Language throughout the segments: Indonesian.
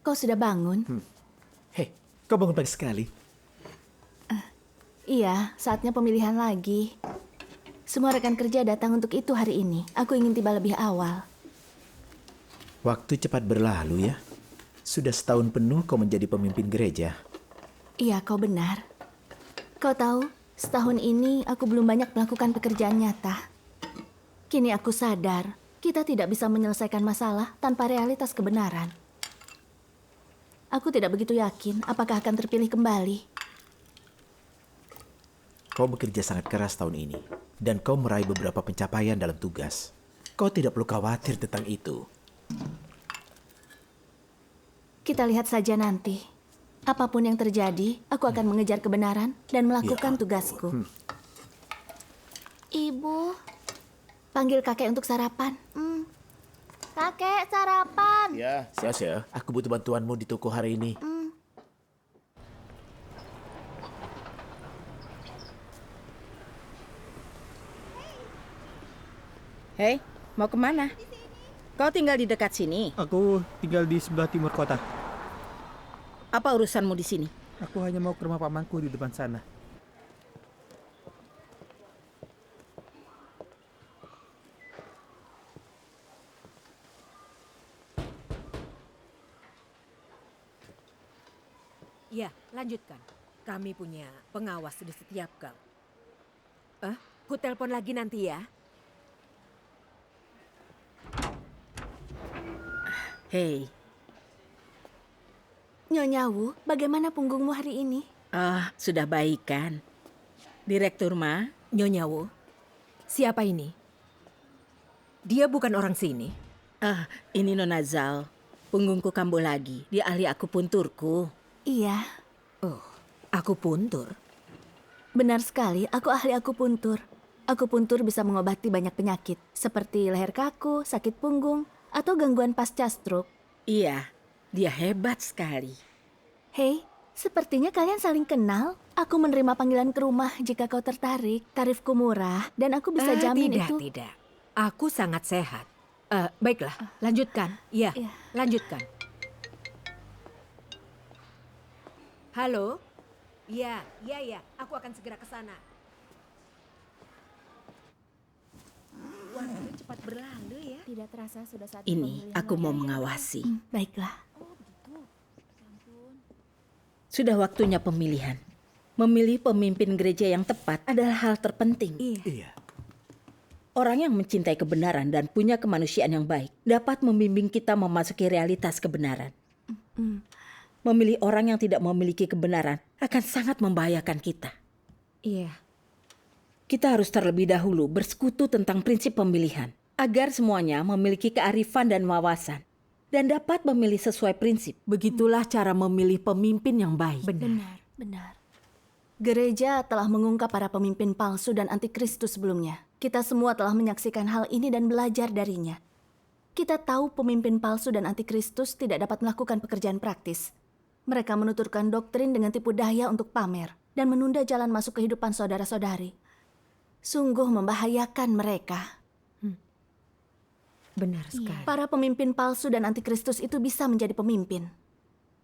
kau sudah bangun? Hei, kau bangun pagi sekali. Iya, saatnya pemilihan lagi. Semua rekan kerja datang untuk itu hari ini. Aku ingin tiba lebih awal. Waktu cepat berlalu ya. Sudah setahun penuh kau menjadi pemimpin gereja. Iya, kau benar. Kau tahu, setahun ini aku belum banyak melakukan pekerjaan nyata. Kini aku sadar, kita tidak bisa menyelesaikan masalah tanpa realitas kebenaran. Aku tidak begitu yakin apakah akan terpilih kembali. Kau bekerja sangat keras tahun ini. Dan kau meraih beberapa pencapaian dalam tugas. Kau tidak perlu khawatir tentang itu. Kita lihat saja nanti. Apapun yang terjadi, aku akan mengejar kebenaran dan melakukan tugasku. Ibu, panggil kakek untuk sarapan. Kakek, sarapan. Ya, Sia, aku butuh bantuanmu di toko hari ini. Hei, mau kemana? Kau tinggal di dekat sini. Aku tinggal di sebelah timur kota. Apa urusanmu di sini? Aku hanya mau ke rumah pamanku di depan sana. Ya, lanjutkan. Kami punya pengawas di setiap gang. Ku telepon lagi nanti ya. Hei, Nyonya Wu, bagaimana punggungmu hari ini? sudah baik kan? Direktur Ma, Nyonya Wu, siapa ini? Dia bukan orang sini. ini Nona Zhao. Punggungku kambuh lagi. Dia ahli akupunturku. Iya, Oh, aku puntur. benar sekali. Aku ahli akupuntur. Akupuntur bisa mengobati banyak penyakit, seperti leher kaku, sakit punggung, atau gangguan pasca stroke. Iya, dia hebat sekali. Hei, sepertinya kalian saling kenal. Aku menerima panggilan ke rumah jika kau tertarik. Tarifku murah, dan aku bisa jamin Tidak, itu. tidak. Aku sangat sehat. Baiklah, lanjutkan. Ya, Iya. lanjutkan. Halo? Ya, aku akan segera ke sana. Waktu cepat berlalu ya. Tidak terasa sudah saat Ini aku mau mengawasi. Baiklah. Sudah waktunya pemilihan. Memilih pemimpin gereja yang tepat adalah hal terpenting. Iya. Orang yang mencintai kebenaran dan punya kemanusiaan yang baik dapat membimbing kita memasuki realitas kebenaran. Memilih orang yang tidak memiliki kebenaran akan sangat membahayakan kita. Iya. Kita harus terlebih dahulu bersekutu tentang prinsip pemilihan agar semuanya memiliki kearifan dan wawasan dan dapat memilih sesuai prinsip. Begitulah cara memilih pemimpin yang baik. Benar, benar. Gereja telah mengungkap para pemimpin palsu dan antikristus sebelumnya. Kita semua telah menyaksikan hal ini dan belajar darinya. Kita tahu pemimpin palsu dan antikristus tidak dapat melakukan pekerjaan praktis. Mereka menuturkan doktrin dengan tipu daya untuk pamer dan menunda jalan masuk kehidupan saudara-saudari. Sungguh membahayakan mereka. Benar sekali. Para pemimpin palsu dan antikristus itu bisa menjadi pemimpin.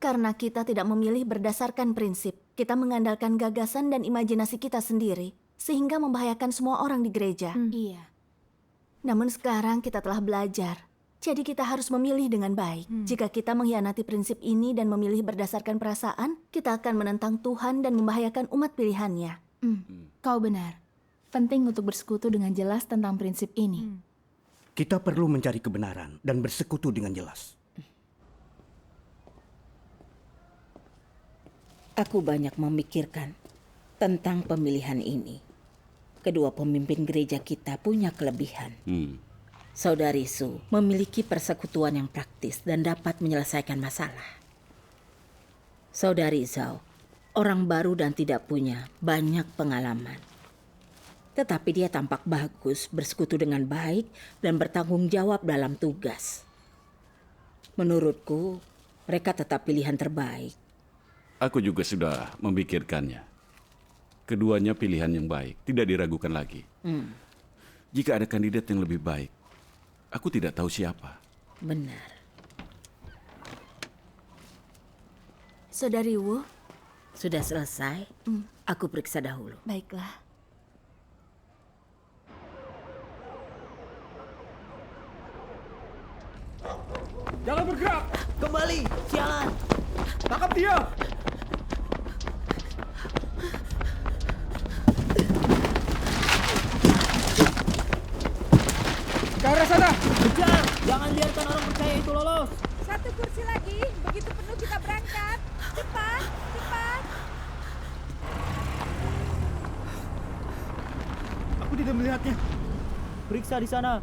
Karena kita tidak memilih berdasarkan prinsip. Kita mengandalkan gagasan dan imajinasi kita sendiri. Sehingga membahayakan semua orang di gereja. Iya. Namun sekarang kita telah belajar. Jadi kita harus memilih dengan baik. Jika kita mengkhianati prinsip ini dan memilih berdasarkan perasaan, kita akan menentang Tuhan dan membahayakan umat pilihannya. Kau benar. Penting untuk bersekutu dengan jelas tentang prinsip ini. Kita perlu mencari kebenaran dan bersekutu dengan jelas. Aku banyak memikirkan tentang pemilihan ini. Kedua pemimpin gereja kita punya kelebihan. Saudari Su memiliki persekutuan yang praktis dan dapat menyelesaikan masalah. Saudari Zhao, orang baru dan tidak punya banyak pengalaman. Tetapi dia tampak bagus, bersekutu dengan baik, dan bertanggung jawab dalam tugas. Menurutku, mereka tetap pilihan terbaik. Aku juga sudah memikirkannya. Keduanya pilihan yang baik, tidak diragukan lagi. Jika ada kandidat yang lebih baik, aku tidak tahu siapa. Benar. Saudari Wu, Sudah selesai? Aku periksa dahulu. baiklah. Jangan bergerak! Kembali, sialan! Tangkap dia! Ke arah sana! Kejar! Jangan biarkan orang percaya itu lolos! Satu kursi lagi, begitu penuh kita berangkat. Cepat, cepat. Aku tidak melihatnya. Periksa di sana.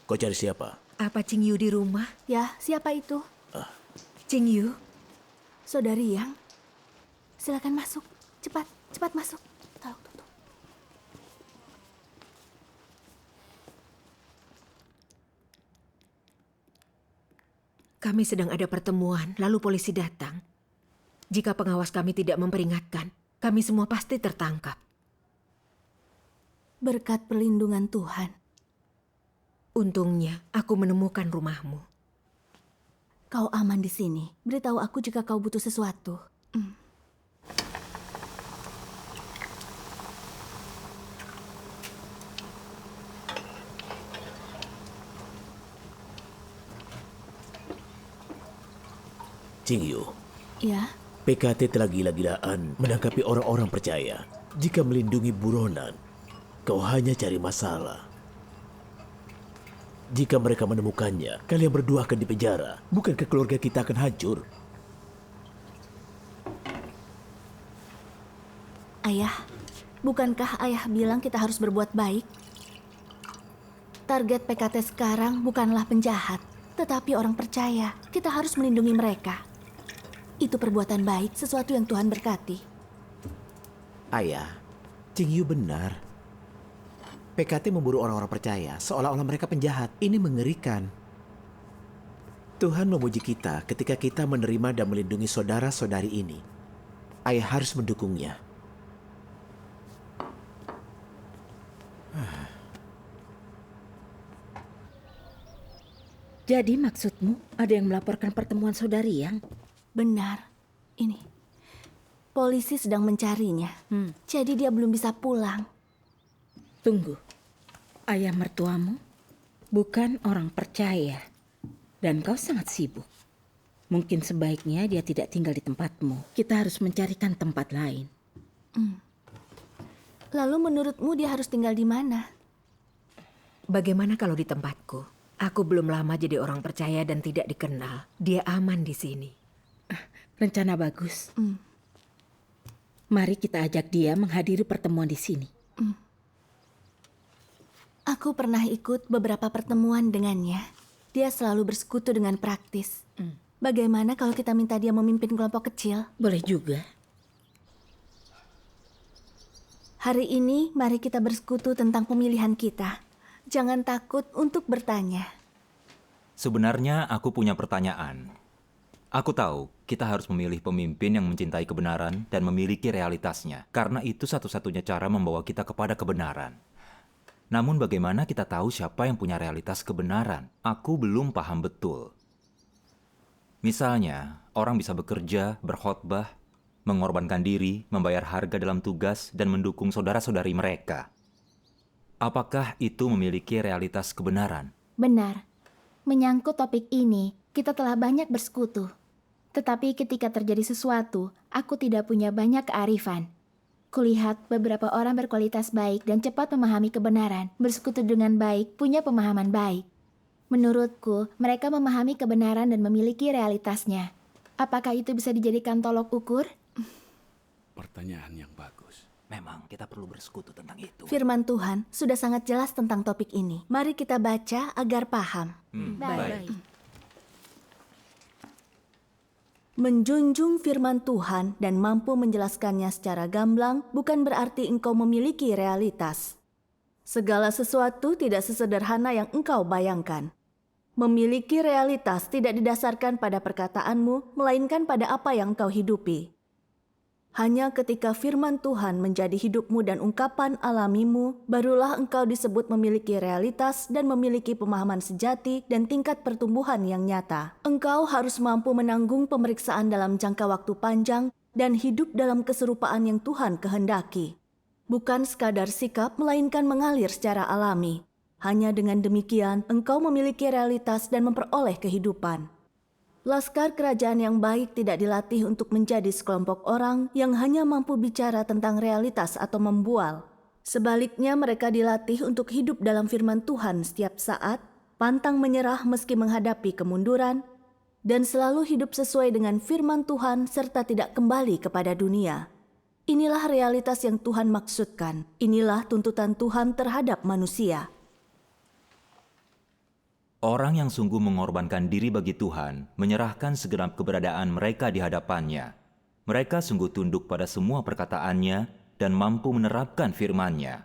Kau cari siapa? Apa Cing Yu di rumah? Ya, siapa itu? Cing Yu? Saudari Yang. Silakan masuk. Cepat, cepat masuk. Tolong tutup. Kami sedang ada pertemuan, lalu polisi datang. Jika pengawas kami tidak memperingatkan, kami semua pasti tertangkap. Berkat perlindungan Tuhan, Untungnya, aku menemukan rumahmu. kau aman di sini. Beritahu aku jika kau butuh sesuatu. Cing Yu, Ya, PKT telah gila-gilaan menangkapi orang-orang percaya. Jika melindungi buronan, kau hanya cari masalah. Jika mereka menemukannya, kalian berdua akan dipenjara. Bukankah keluarga kita akan hancur? Ayah. Bukankah ayah bilang kita harus berbuat baik? Target PKT sekarang bukanlah penjahat, tetapi orang percaya. Kita harus melindungi mereka. Itu perbuatan baik, sesuatu yang Tuhan berkati. Ayah, Cing Yu benar. PKT memburu orang-orang percaya seolah-olah mereka penjahat. Ini mengerikan. Tuhan memuji kita ketika kita menerima dan melindungi saudara-saudari ini. Ayah harus mendukungnya. Jadi maksudmu ada yang melaporkan pertemuan saudari Yang? Benar. Ini. Polisi sedang mencarinya. Jadi dia belum bisa pulang. Tunggu. Ayah mertuamu bukan orang percaya. Dan kau sangat sibuk. Mungkin sebaiknya dia tidak tinggal di tempatmu. Kita harus mencarikan tempat lain. Lalu menurutmu dia harus tinggal di mana? Bagaimana kalau di tempatku? Aku belum lama jadi orang percaya dan tidak dikenal. Dia aman di sini. Rencana bagus. Mari kita ajak dia menghadiri pertemuan di sini. Aku pernah ikut beberapa pertemuan dengannya. Dia selalu bersekutu dengan praktis. Bagaimana kalau kita minta dia memimpin kelompok kecil? Boleh juga. Hari ini mari kita bersekutu tentang pemilihan kita. Jangan takut untuk bertanya. Sebenarnya aku punya pertanyaan. Aku tahu kita harus memilih pemimpin yang mencintai kebenaran dan memiliki realitasnya. Karena itu satu-satunya cara membawa kita kepada kebenaran. Namun bagaimana kita tahu siapa yang punya realitas kebenaran? Aku belum paham betul. Misalnya, orang bisa bekerja, berkhotbah, mengorbankan diri, membayar harga dalam tugas, dan mendukung saudara-saudari mereka. Apakah itu memiliki realitas kebenaran? Benar. Menyangkut topik ini, kita telah banyak bersekutu. Tetapi ketika terjadi sesuatu, aku tidak punya banyak kearifan. Kulihat beberapa orang berkualitas baik dan cepat memahami kebenaran, bersekutu dengan baik, punya pemahaman baik. Menurutku, mereka memahami kebenaran dan memiliki realitasnya. Apakah itu bisa dijadikan tolok ukur? Pertanyaan yang bagus. Memang kita perlu bersekutu tentang itu. Firman Tuhan sudah sangat jelas tentang topik ini. Mari kita baca agar paham. Baik. Menjunjung firman Tuhan dan mampu menjelaskannya secara gamblang bukan berarti engkau memiliki realitas. Segala sesuatu tidak sesederhana yang engkau bayangkan. Memiliki realitas tidak didasarkan pada perkataanmu, melainkan pada apa yang engkau hidupi. Hanya ketika firman Tuhan menjadi hidupmu dan ungkapan alamimu, barulah engkau disebut memiliki realitas dan memiliki pemahaman sejati dan tingkat pertumbuhan yang nyata. Engkau harus mampu menanggung pemeriksaan dalam jangka waktu panjang dan hidup dalam keserupaan yang Tuhan kehendaki. Bukan sekadar sikap, melainkan mengalir secara alami. Hanya dengan demikian, engkau memiliki realitas dan memperoleh kehidupan. Laskar kerajaan yang baik tidak dilatih untuk menjadi sekelompok orang yang hanya mampu bicara tentang realitas atau membual. Sebaliknya, mereka dilatih untuk hidup dalam firman Tuhan setiap saat, pantang menyerah meski menghadapi kemunduran, dan selalu hidup sesuai dengan firman Tuhan serta tidak kembali kepada dunia. Inilah realitas yang Tuhan maksudkan. Inilah tuntutan Tuhan terhadap manusia. Orang yang sungguh mengorbankan diri bagi Tuhan, menyerahkan segenap keberadaan mereka di hadapannya. Mereka sungguh tunduk pada semua perkataannya dan mampu menerapkan firman-Nya.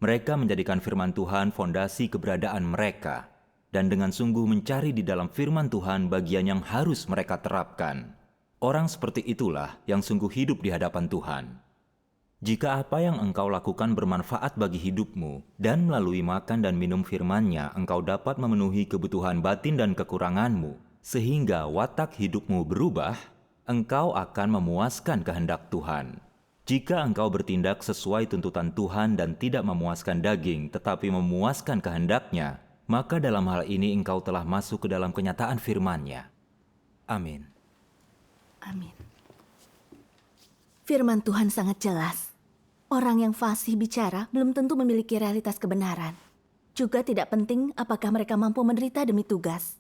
Mereka menjadikan firman Tuhan fondasi keberadaan mereka, dan dengan sungguh mencari di dalam firman Tuhan bagian yang harus mereka terapkan. Orang seperti itulah yang sungguh hidup di hadapan Tuhan. Jika apa yang engkau lakukan bermanfaat bagi hidupmu, dan melalui makan dan minum firman-Nya engkau dapat memenuhi kebutuhan batin dan kekuranganmu, sehingga watak hidupmu berubah, engkau akan memuaskan kehendak Tuhan. Jika engkau bertindak sesuai tuntutan Tuhan dan tidak memuaskan daging, tetapi memuaskan kehendak-Nya, maka dalam hal ini engkau telah masuk ke dalam kenyataan firman-Nya. Amin. Amin. Firman Tuhan sangat jelas. Orang yang fasih bicara belum tentu memiliki realitas kebenaran. Juga tidak penting apakah mereka mampu menderita demi tugas.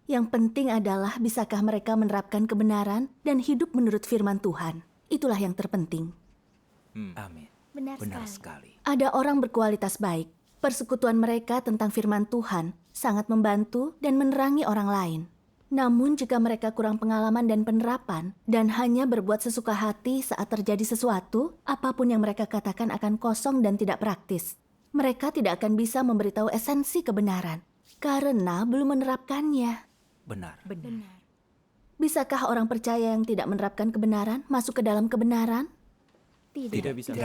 Yang penting adalah bisakah mereka menerapkan kebenaran dan hidup menurut firman Tuhan. Itulah yang terpenting. Amin. Benar sekali. Ada orang berkualitas baik. Persekutuan mereka tentang firman Tuhan sangat membantu dan menerangi orang lain. Namun jika mereka kurang pengalaman dan penerapan dan hanya berbuat sesuka hati saat terjadi sesuatu, apapun yang mereka katakan akan kosong dan tidak praktis. Mereka tidak akan bisa memberitahu esensi kebenaran karena belum menerapkannya. Benar. Bisakah orang percaya yang tidak menerapkan kebenaran masuk ke dalam kebenaran? Tidak bisa.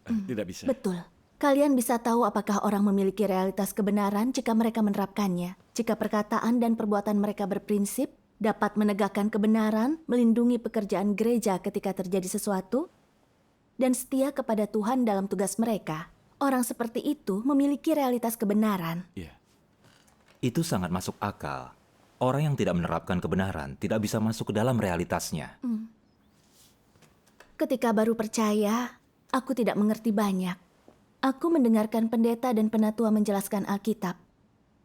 Tidak bisa. Betul. Kalian bisa tahu apakah orang memiliki realitas kebenaran jika mereka menerapkannya. Jika perkataan dan perbuatan mereka berprinsip, dapat menegakkan kebenaran, melindungi pekerjaan gereja ketika terjadi sesuatu, dan setia kepada Tuhan dalam tugas mereka. Orang seperti itu memiliki realitas kebenaran. Iya. Itu sangat masuk akal. Orang yang tidak menerapkan kebenaran tidak bisa masuk ke dalam realitasnya. Ketika baru percaya, aku tidak mengerti banyak. Aku mendengarkan pendeta dan penatua menjelaskan Alkitab.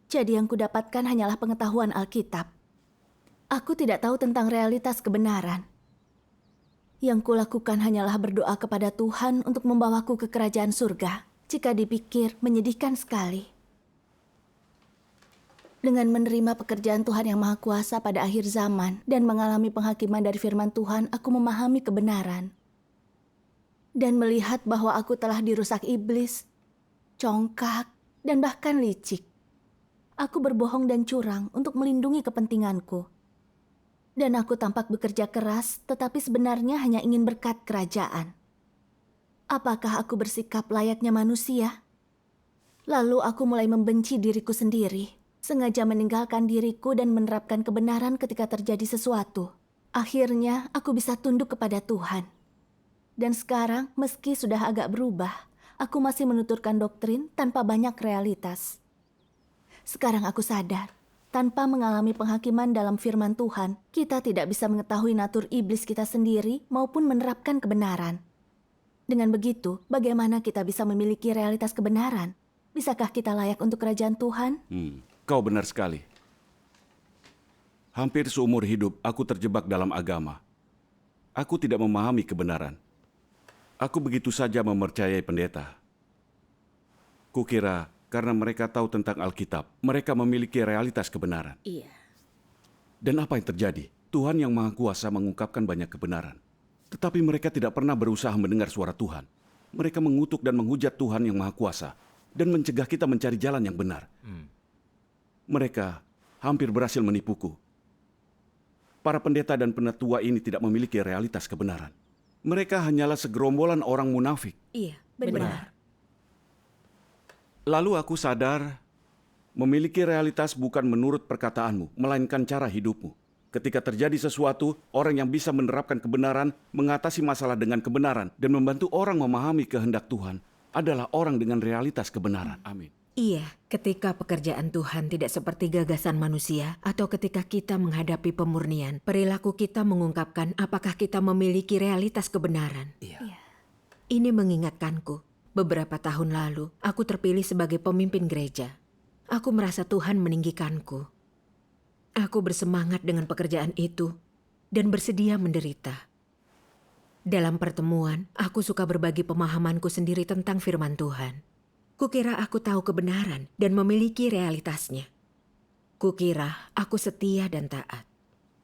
Jadi yang kudapatkan hanyalah pengetahuan Alkitab. Aku tidak tahu tentang realitas kebenaran. Yang kulakukan hanyalah berdoa kepada Tuhan untuk membawaku ke kerajaan surga. Jika dipikir, menyedihkan sekali. Dengan menerima pekerjaan Tuhan yang Maha Kuasa pada akhir zaman dan mengalami penghakiman dari firman Tuhan, aku memahami kebenaran. Dan melihat bahwa aku telah dirusak iblis, congkak, dan bahkan licik. Aku berbohong dan curang untuk melindungi kepentinganku. Dan aku tampak bekerja keras, tetapi sebenarnya hanya ingin berkat kerajaan. Apakah aku bersikap layaknya manusia? Lalu aku mulai membenci diriku sendiri, sengaja meninggalkan diriku dan menerapkan kebenaran ketika terjadi sesuatu. Akhirnya aku bisa tunduk kepada Tuhan. Dan sekarang, meski sudah agak berubah, aku masih menuturkan doktrin tanpa banyak realitas. Sekarang aku sadar, tanpa mengalami penghakiman dalam firman Tuhan, kita tidak bisa mengetahui natur iblis kita sendiri maupun menerapkan kebenaran. Dengan begitu, bagaimana kita bisa memiliki realitas kebenaran? Bisakah kita layak untuk kerajaan Tuhan? Kau benar sekali. Hampir seumur hidup aku terjebak dalam agama. Aku tidak memahami kebenaran. Aku begitu saja mempercayai pendeta. Kukira karena mereka tahu tentang Alkitab, mereka memiliki realitas kebenaran. Iya. Dan apa yang terjadi? Tuhan yang Maha Kuasa mengungkapkan banyak kebenaran. Tetapi mereka tidak pernah berusaha mendengar suara Tuhan. Mereka mengutuk dan menghujat Tuhan yang Maha Kuasa dan mencegah kita mencari jalan yang benar. Mereka hampir berhasil menipuku. Para pendeta dan penatua ini tidak memiliki realitas kebenaran. Mereka hanyalah segerombolan orang munafik. Iya, Benar. Lalu aku sadar, memiliki realitas bukan menurut perkataanmu, melainkan cara hidupmu. Ketika terjadi sesuatu, orang yang bisa menerapkan kebenaran, mengatasi masalah dengan kebenaran, dan membantu orang memahami kehendak Tuhan adalah orang dengan realitas kebenaran. Amin. Iya, ketika pekerjaan Tuhan tidak seperti gagasan manusia, atau ketika kita menghadapi pemurnian, perilaku kita mengungkapkan apakah kita memiliki realitas kebenaran. Ini mengingatkanku, beberapa tahun lalu, aku terpilih sebagai pemimpin gereja. Aku merasa Tuhan meninggikanku. Aku bersemangat dengan pekerjaan itu dan bersedia menderita. Dalam pertemuan, aku suka berbagi pemahamanku sendiri tentang firman Tuhan. Kukira aku tahu kebenaran dan memiliki realitasnya. Kukira aku setia dan taat.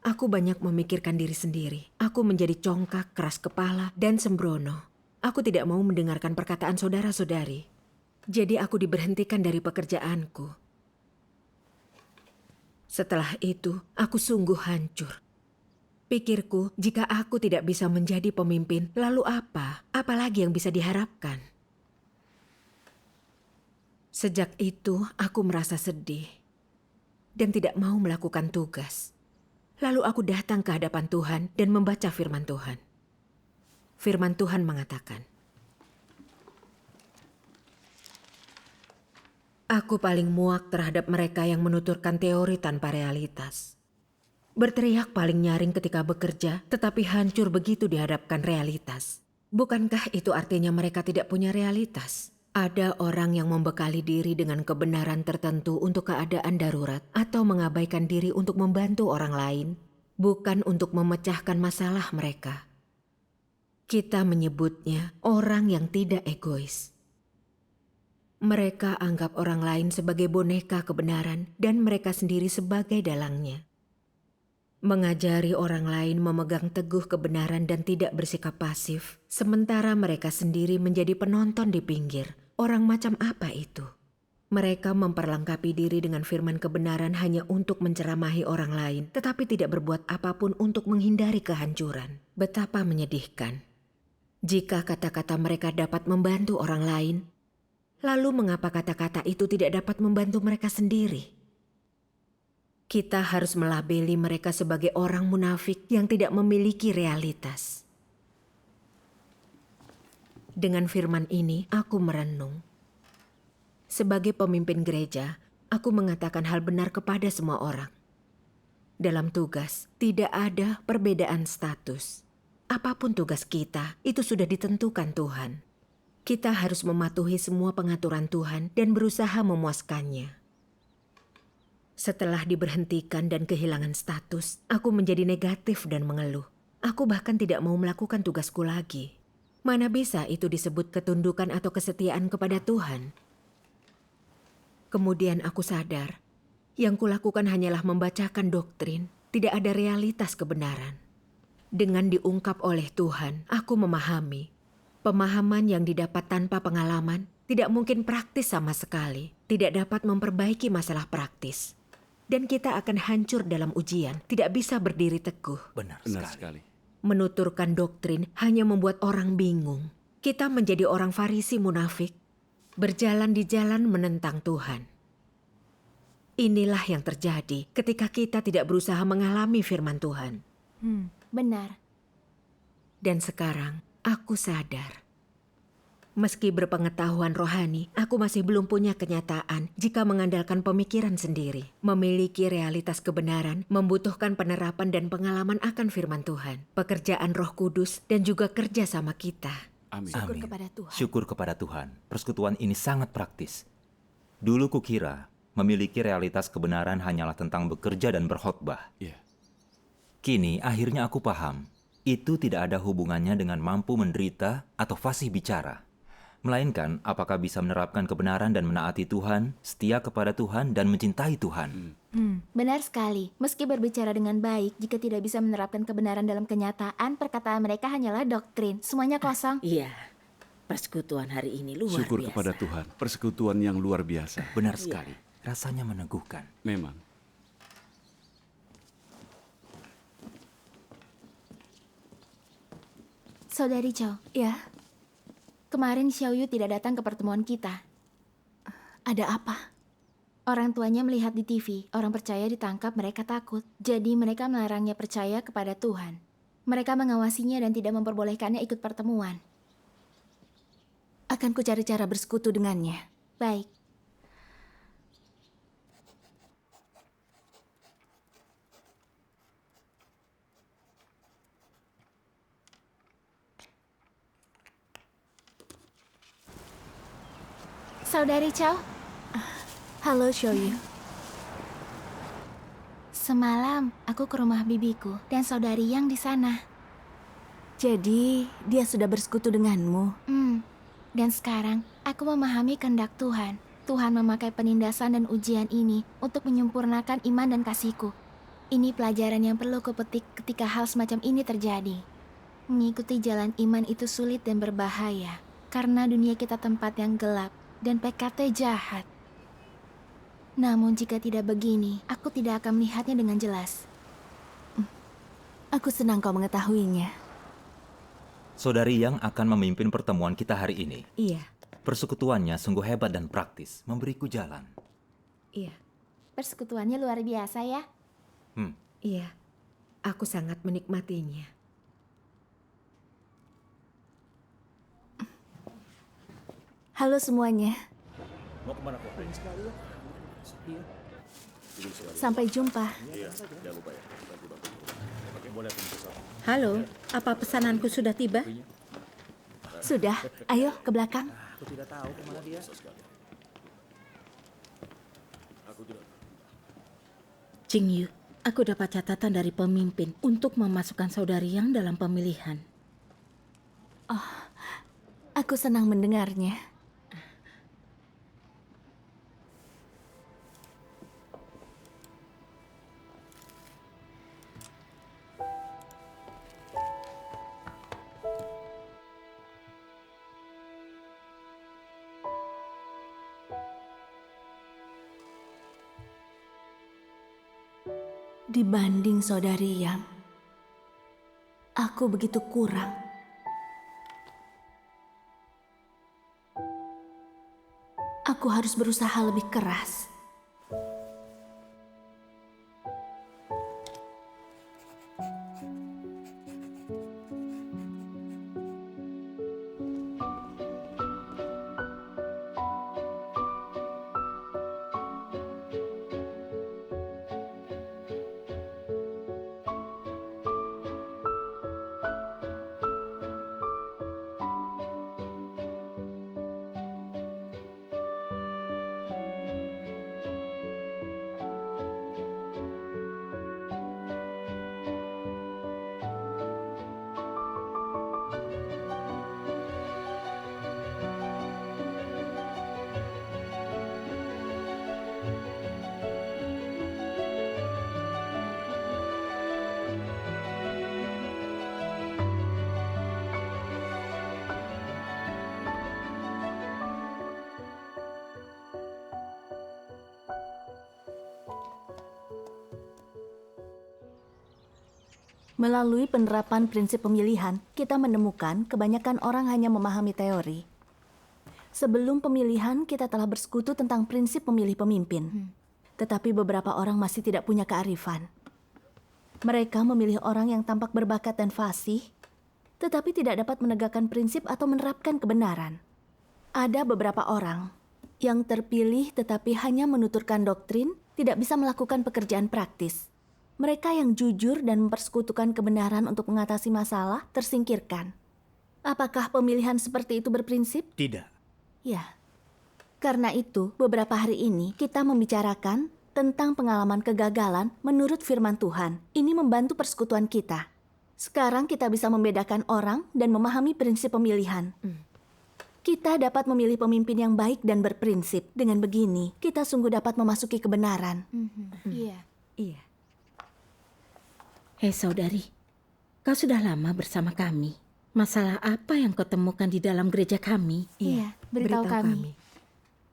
Aku banyak memikirkan diri sendiri. Aku menjadi congkak, keras kepala, dan sembrono. Aku tidak mau mendengarkan perkataan saudara-saudari. Jadi aku diberhentikan dari pekerjaanku. Setelah itu, aku sungguh hancur. Pikirku, jika aku tidak bisa menjadi pemimpin, lalu apa? Apalagi yang bisa diharapkan? Sejak itu, aku merasa sedih dan tidak mau melakukan tugas. Lalu aku datang ke hadapan Tuhan dan membaca firman Tuhan. Firman Tuhan mengatakan, "Aku paling muak terhadap mereka yang menuturkan teori tanpa realitas. Berteriak paling nyaring ketika bekerja, tetapi hancur begitu dihadapkan realitas. Bukankah itu artinya mereka tidak punya realitas? Ada orang yang membekali diri dengan kebenaran tertentu untuk keadaan darurat atau mengabaikan diri untuk membantu orang lain, bukan untuk memecahkan masalah mereka. Kita menyebutnya orang yang tidak egois. Mereka anggap orang lain sebagai boneka kebenaran dan mereka sendiri sebagai dalangnya. Mengajari orang lain memegang teguh kebenaran dan tidak bersikap pasif, sementara mereka sendiri menjadi penonton di pinggir. Orang macam apa itu? Mereka memperlengkapi diri dengan firman kebenaran hanya untuk menceramahi orang lain, tetapi tidak berbuat apapun untuk menghindari kehancuran. Betapa menyedihkan. Jika kata-kata mereka dapat membantu orang lain, lalu mengapa kata-kata itu tidak dapat membantu mereka sendiri? Kita harus melabeli mereka sebagai orang munafik yang tidak memiliki realitas. Dengan firman ini, aku merenung. Sebagai pemimpin gereja, aku mengatakan hal benar kepada semua orang. Dalam tugas, tidak ada perbedaan status. Apapun tugas kita, itu sudah ditentukan Tuhan. Kita harus mematuhi semua pengaturan Tuhan dan berusaha memuaskannya. Setelah diberhentikan dan kehilangan status, aku menjadi negatif dan mengeluh. Aku bahkan tidak mau melakukan tugasku lagi. Mana bisa itu disebut ketundukan atau kesetiaan kepada Tuhan? Kemudian aku sadar, yang kulakukan hanyalah membacakan doktrin, tidak ada realitas kebenaran. Dengan diungkap oleh Tuhan, aku memahami. Pemahaman yang didapat tanpa pengalaman tidak mungkin praktis sama sekali, tidak dapat memperbaiki masalah praktis. Dan kita akan hancur dalam ujian, tidak bisa berdiri teguh. Benar sekali. Menuturkan doktrin hanya membuat orang bingung. Kita menjadi orang Farisi munafik, berjalan di jalan menentang Tuhan. Inilah yang terjadi ketika kita tidak berusaha mengalami firman Tuhan. Benar. Dan sekarang aku sadar. Meski berpengetahuan rohani, aku masih belum punya kenyataan jika mengandalkan pemikiran sendiri. Memiliki realitas kebenaran membutuhkan penerapan dan pengalaman akan firman Tuhan, pekerjaan Roh Kudus, dan juga kerja sama kita. Amin. Syukur kepada Tuhan. Syukur kepada Tuhan. Persekutuan ini sangat praktis. Dulu kukira memiliki realitas kebenaran hanyalah tentang bekerja dan berkhotbah. Iya. Kini akhirnya aku paham, itu tidak ada hubungannya dengan mampu menderita atau fasih bicara. Melainkan apakah bisa menerapkan kebenaran dan menaati Tuhan, setia kepada Tuhan, dan mencintai Tuhan. Benar sekali. Meski berbicara dengan baik, jika tidak bisa menerapkan kebenaran dalam kenyataan, perkataan mereka hanyalah doktrin. Semuanya kosong. Iya, persekutuan hari ini luar Syukur biasa. kepada Tuhan, persekutuan yang luar biasa. Benar sekali. Rasanya meneguhkan. Memang. Saudari Chow, Ya, kemarin Xiaoyu tidak datang ke pertemuan kita. ada apa? Orang tuanya melihat di TV, orang percaya ditangkap, mereka takut. Jadi mereka melarangnya percaya kepada Tuhan. Mereka mengawasinya dan tidak memperbolehkannya ikut pertemuan. Akan ku cari cara bersekutu dengannya. Baik. Saudari Chow, Halo, Xiaoyu. semalam aku ke rumah bibiku dan saudari yang di sana. Jadi, dia sudah bersekutu denganmu. Dan sekarang aku memahami kehendak Tuhan. Tuhan memakai penindasan dan ujian ini untuk menyempurnakan iman dan kasihku. Ini pelajaran yang perlu kupetik ketika hal semacam ini terjadi. Mengikuti jalan iman itu sulit dan berbahaya, karena dunia kita tempat yang gelap dan PKT jahat. Namun jika tidak begini, aku tidak akan melihatnya dengan jelas. Aku senang kau mengetahuinya. Saudari Yang akan memimpin pertemuan kita hari ini. Iya, Persekutuannya sungguh hebat dan praktis, memberiku jalan. iya, Persekutuannya luar biasa ya. iya. Aku sangat menikmatinya. Halo semuanya. Sampai jumpa. Halo, apa pesananku sudah tiba? Sudah, ayo ke belakang. Jingyu, aku dapat catatan dari pemimpin untuk memasukkan saudari Yang dalam pemilihan. Aku senang mendengarnya. Dibanding saudari Yang, aku begitu kurang. Aku harus berusaha lebih keras. Melalui penerapan prinsip pemilihan, kita menemukan kebanyakan orang hanya memahami teori. Sebelum pemilihan, kita telah bersekutu tentang prinsip memilih pemimpin. Tetapi beberapa orang masih tidak punya kearifan. Mereka memilih orang yang tampak berbakat dan fasih, tetapi tidak dapat menegakkan prinsip atau menerapkan kebenaran. Ada beberapa orang yang terpilih tetapi hanya menuturkan doktrin, tidak bisa melakukan pekerjaan praktis. Mereka yang jujur dan mempersekutukan kebenaran untuk mengatasi masalah tersingkirkan. Apakah pemilihan seperti itu berprinsip? Tidak. Ya. Karena itu, beberapa hari ini kita membicarakan tentang pengalaman kegagalan menurut firman Tuhan. Ini membantu persekutuan kita. Sekarang kita bisa membedakan orang dan memahami prinsip pemilihan. Kita dapat memilih pemimpin yang baik dan berprinsip. Dengan begini, kita sungguh dapat memasuki kebenaran. Iya. Iya. Hei saudari, kau sudah lama bersama kami. Masalah apa yang kau temukan di dalam gereja kami? Iya, beritahu kami.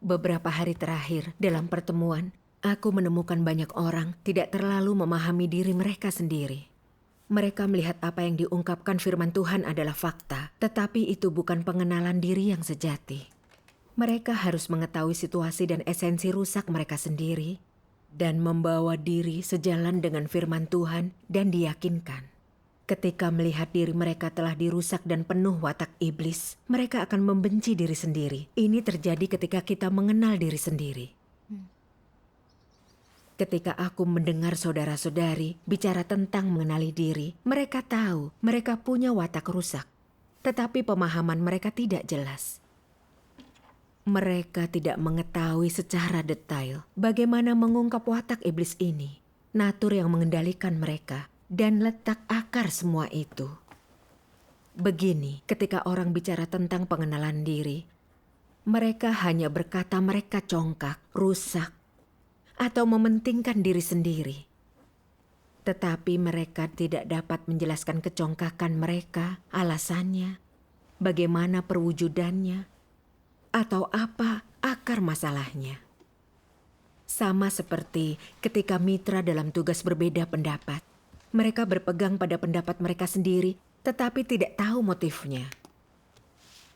Beberapa hari terakhir dalam pertemuan, aku menemukan banyak orang tidak terlalu memahami diri mereka sendiri. Mereka melihat apa yang diungkapkan firman Tuhan adalah fakta, tetapi itu bukan pengenalan diri yang sejati. Mereka harus mengetahui situasi dan esensi rusak mereka sendiri dan membawa diri sejalan dengan firman Tuhan dan diyakinkan. Ketika melihat diri mereka telah dirusak dan penuh watak iblis, mereka akan membenci diri sendiri. Ini terjadi ketika kita mengenal diri sendiri. Ketika aku mendengar saudara-saudari bicara tentang mengenali diri, mereka tahu mereka punya watak rusak, tetapi pemahaman mereka tidak jelas. Mereka tidak mengetahui secara detail bagaimana mengungkap watak iblis ini, natur yang mengendalikan mereka, dan letak akar semua itu. Begini, ketika orang bicara tentang pengenalan diri, mereka hanya berkata mereka congkak, rusak, atau mementingkan diri sendiri. Tetapi mereka tidak dapat menjelaskan kecongkakan mereka, alasannya, bagaimana perwujudannya, atau apa akar masalahnya. Sama seperti ketika mitra dalam tugas berbeda pendapat. Mereka berpegang pada pendapat mereka sendiri, tetapi tidak tahu motifnya.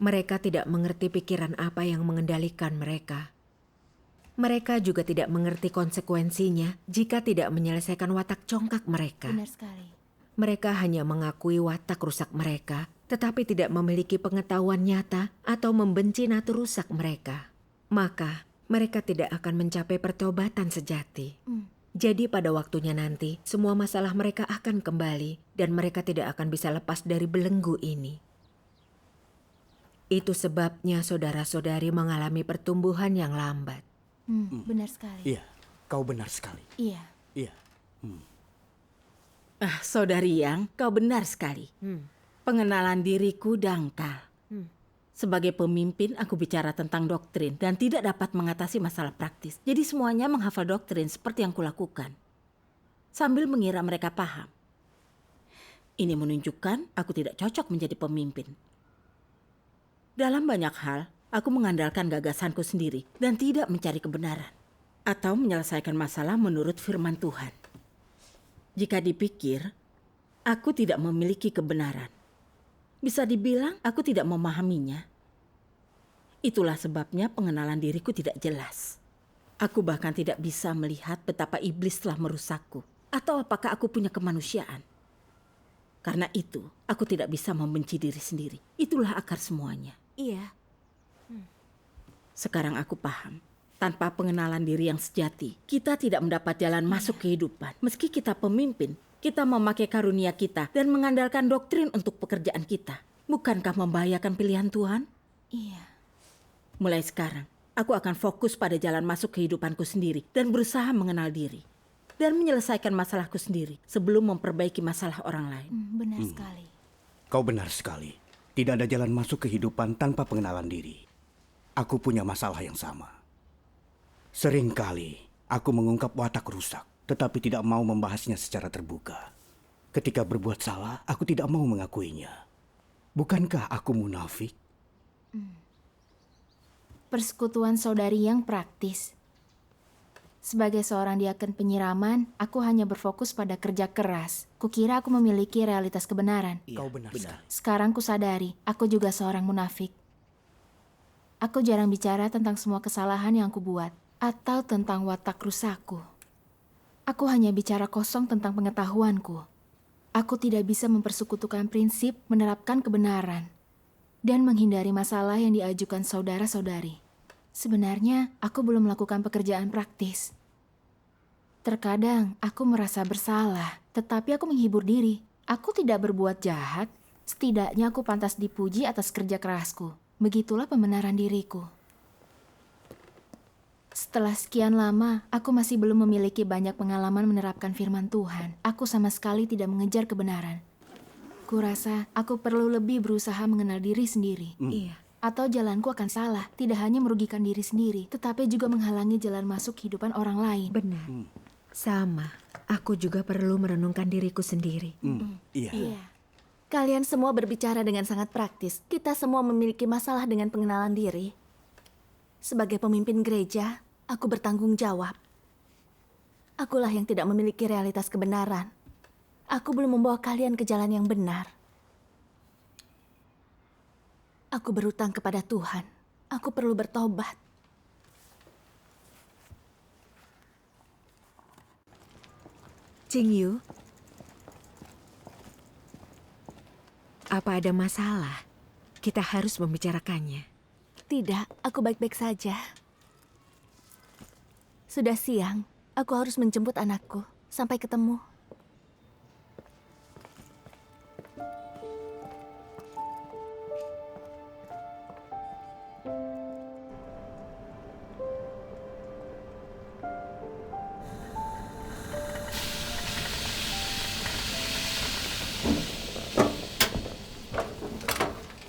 Mereka tidak mengerti pikiran apa yang mengendalikan mereka. Mereka juga tidak mengerti konsekuensinya jika tidak menyelesaikan watak congkak mereka. Benar sekali. Mereka hanya mengakui watak rusak mereka, tetapi tidak memiliki pengetahuan nyata atau membenci natur rusak mereka. Maka, mereka tidak akan mencapai pertobatan sejati. Jadi pada waktunya nanti, semua masalah mereka akan kembali dan mereka tidak akan bisa lepas dari belenggu ini. Itu sebabnya saudara-saudari mengalami pertumbuhan yang lambat. Benar sekali. Iya, kau benar sekali. Iya. Iya. Saudari Yang, kau benar sekali. Pengenalan diriku dangkal. Sebagai pemimpin, aku bicara tentang doktrin dan tidak dapat mengatasi masalah praktis. Jadi semuanya menghafal doktrin seperti yang kulakukan. Sambil mengira mereka paham. Ini menunjukkan aku tidak cocok menjadi pemimpin. Dalam banyak hal, aku mengandalkan gagasanku sendiri dan tidak mencari kebenaran. Atau menyelesaikan masalah menurut firman Tuhan. Jika dipikir, aku tidak memiliki kebenaran. Bisa dibilang aku tidak memahaminya. Itulah sebabnya pengenalan diriku tidak jelas. Aku bahkan tidak bisa melihat betapa iblis telah merusakku. Atau apakah aku punya kemanusiaan. Karena itu, aku tidak bisa membenci diri sendiri. Itulah akar semuanya. Iya. Sekarang aku paham. Tanpa pengenalan diri yang sejati, kita tidak mendapat jalan masuk kehidupan. Meski kita pemimpin, kita memakai karunia kita dan mengandalkan doktrin untuk pekerjaan kita. Bukankah membahayakan pilihan Tuhan? Iya. Mulai sekarang, aku akan fokus pada jalan masuk kehidupanku sendiri dan berusaha mengenal diri. Dan menyelesaikan masalahku sendiri sebelum memperbaiki masalah orang lain. Benar sekali. Kau benar sekali. Tidak ada jalan masuk kehidupan tanpa pengenalan diri. Aku punya masalah yang sama. Seringkali aku mengungkap watak rusak, tetapi tidak mau membahasnya secara terbuka. Ketika berbuat salah, aku tidak mau mengakuinya. Bukankah aku munafik? Persekutuan saudari yang praktis. Sebagai seorang diaken penyiraman, aku hanya berfokus pada kerja keras. Kukira aku memiliki realitas kebenaran. Kau benar sekali. Sekarang kusadari, aku juga seorang munafik. Aku jarang bicara tentang semua kesalahan yang aku buat, atau tentang watak rusakku. Aku hanya bicara kosong tentang pengetahuanku. Aku tidak bisa mempersekutukan prinsip menerapkan kebenaran dan menghindari masalah yang diajukan saudara-saudari. Sebenarnya, aku belum melakukan pekerjaan praktis. Terkadang, aku merasa bersalah, tetapi aku menghibur diri. Aku tidak berbuat jahat, setidaknya aku pantas dipuji atas kerja kerasku. Begitulah pembenaran diriku. Setelah sekian lama, aku masih belum memiliki banyak pengalaman menerapkan firman Tuhan. Aku sama sekali tidak mengejar kebenaran. Kurasa aku perlu lebih berusaha mengenal diri sendiri. Iya. Atau jalanku akan salah, tidak hanya merugikan diri sendiri, tetapi juga menghalangi jalan masuk kehidupan orang lain. Benar. Sama. Aku juga perlu merenungkan diriku sendiri. Iya. Kalian semua berbicara dengan sangat praktis. Kita semua memiliki masalah dengan pengenalan diri. Sebagai pemimpin gereja, aku bertanggung jawab. Akulah yang tidak memiliki realitas kebenaran. Aku belum membawa kalian ke jalan yang benar. Aku berutang kepada Tuhan. Aku perlu bertobat. Jingyu, apa ada masalah? Kita harus membicarakannya. Tidak, aku baik-baik saja. Sudah siang, aku harus menjemput anakku. Sampai ketemu.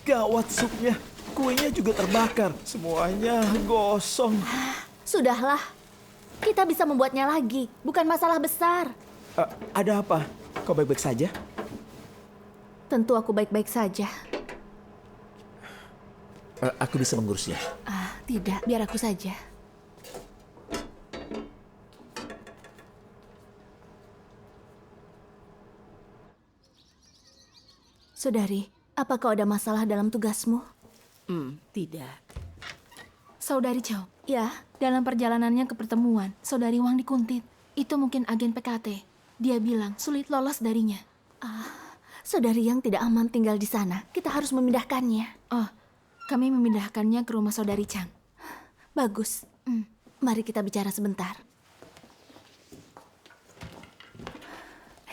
Gawat supnya. Kuenya juga terbakar. Semuanya gosong. Sudahlah, kita bisa membuatnya lagi. Bukan masalah besar. Ada apa? Kau baik-baik saja? Tentu aku baik-baik saja. Aku bisa mengurusnya. Tidak, biar aku saja. Saudari, apa kau ada masalah dalam tugasmu? Tidak. Saudari Chow, Ya, dalam perjalanannya ke pertemuan, Saudari Wang dikuntit. Itu mungkin agen PKT. Dia bilang sulit lolos darinya. saudari yang tidak aman tinggal di sana. Kita harus memindahkannya. Oh, kami memindahkannya ke rumah Saudari Chang. Bagus. Mari kita bicara sebentar.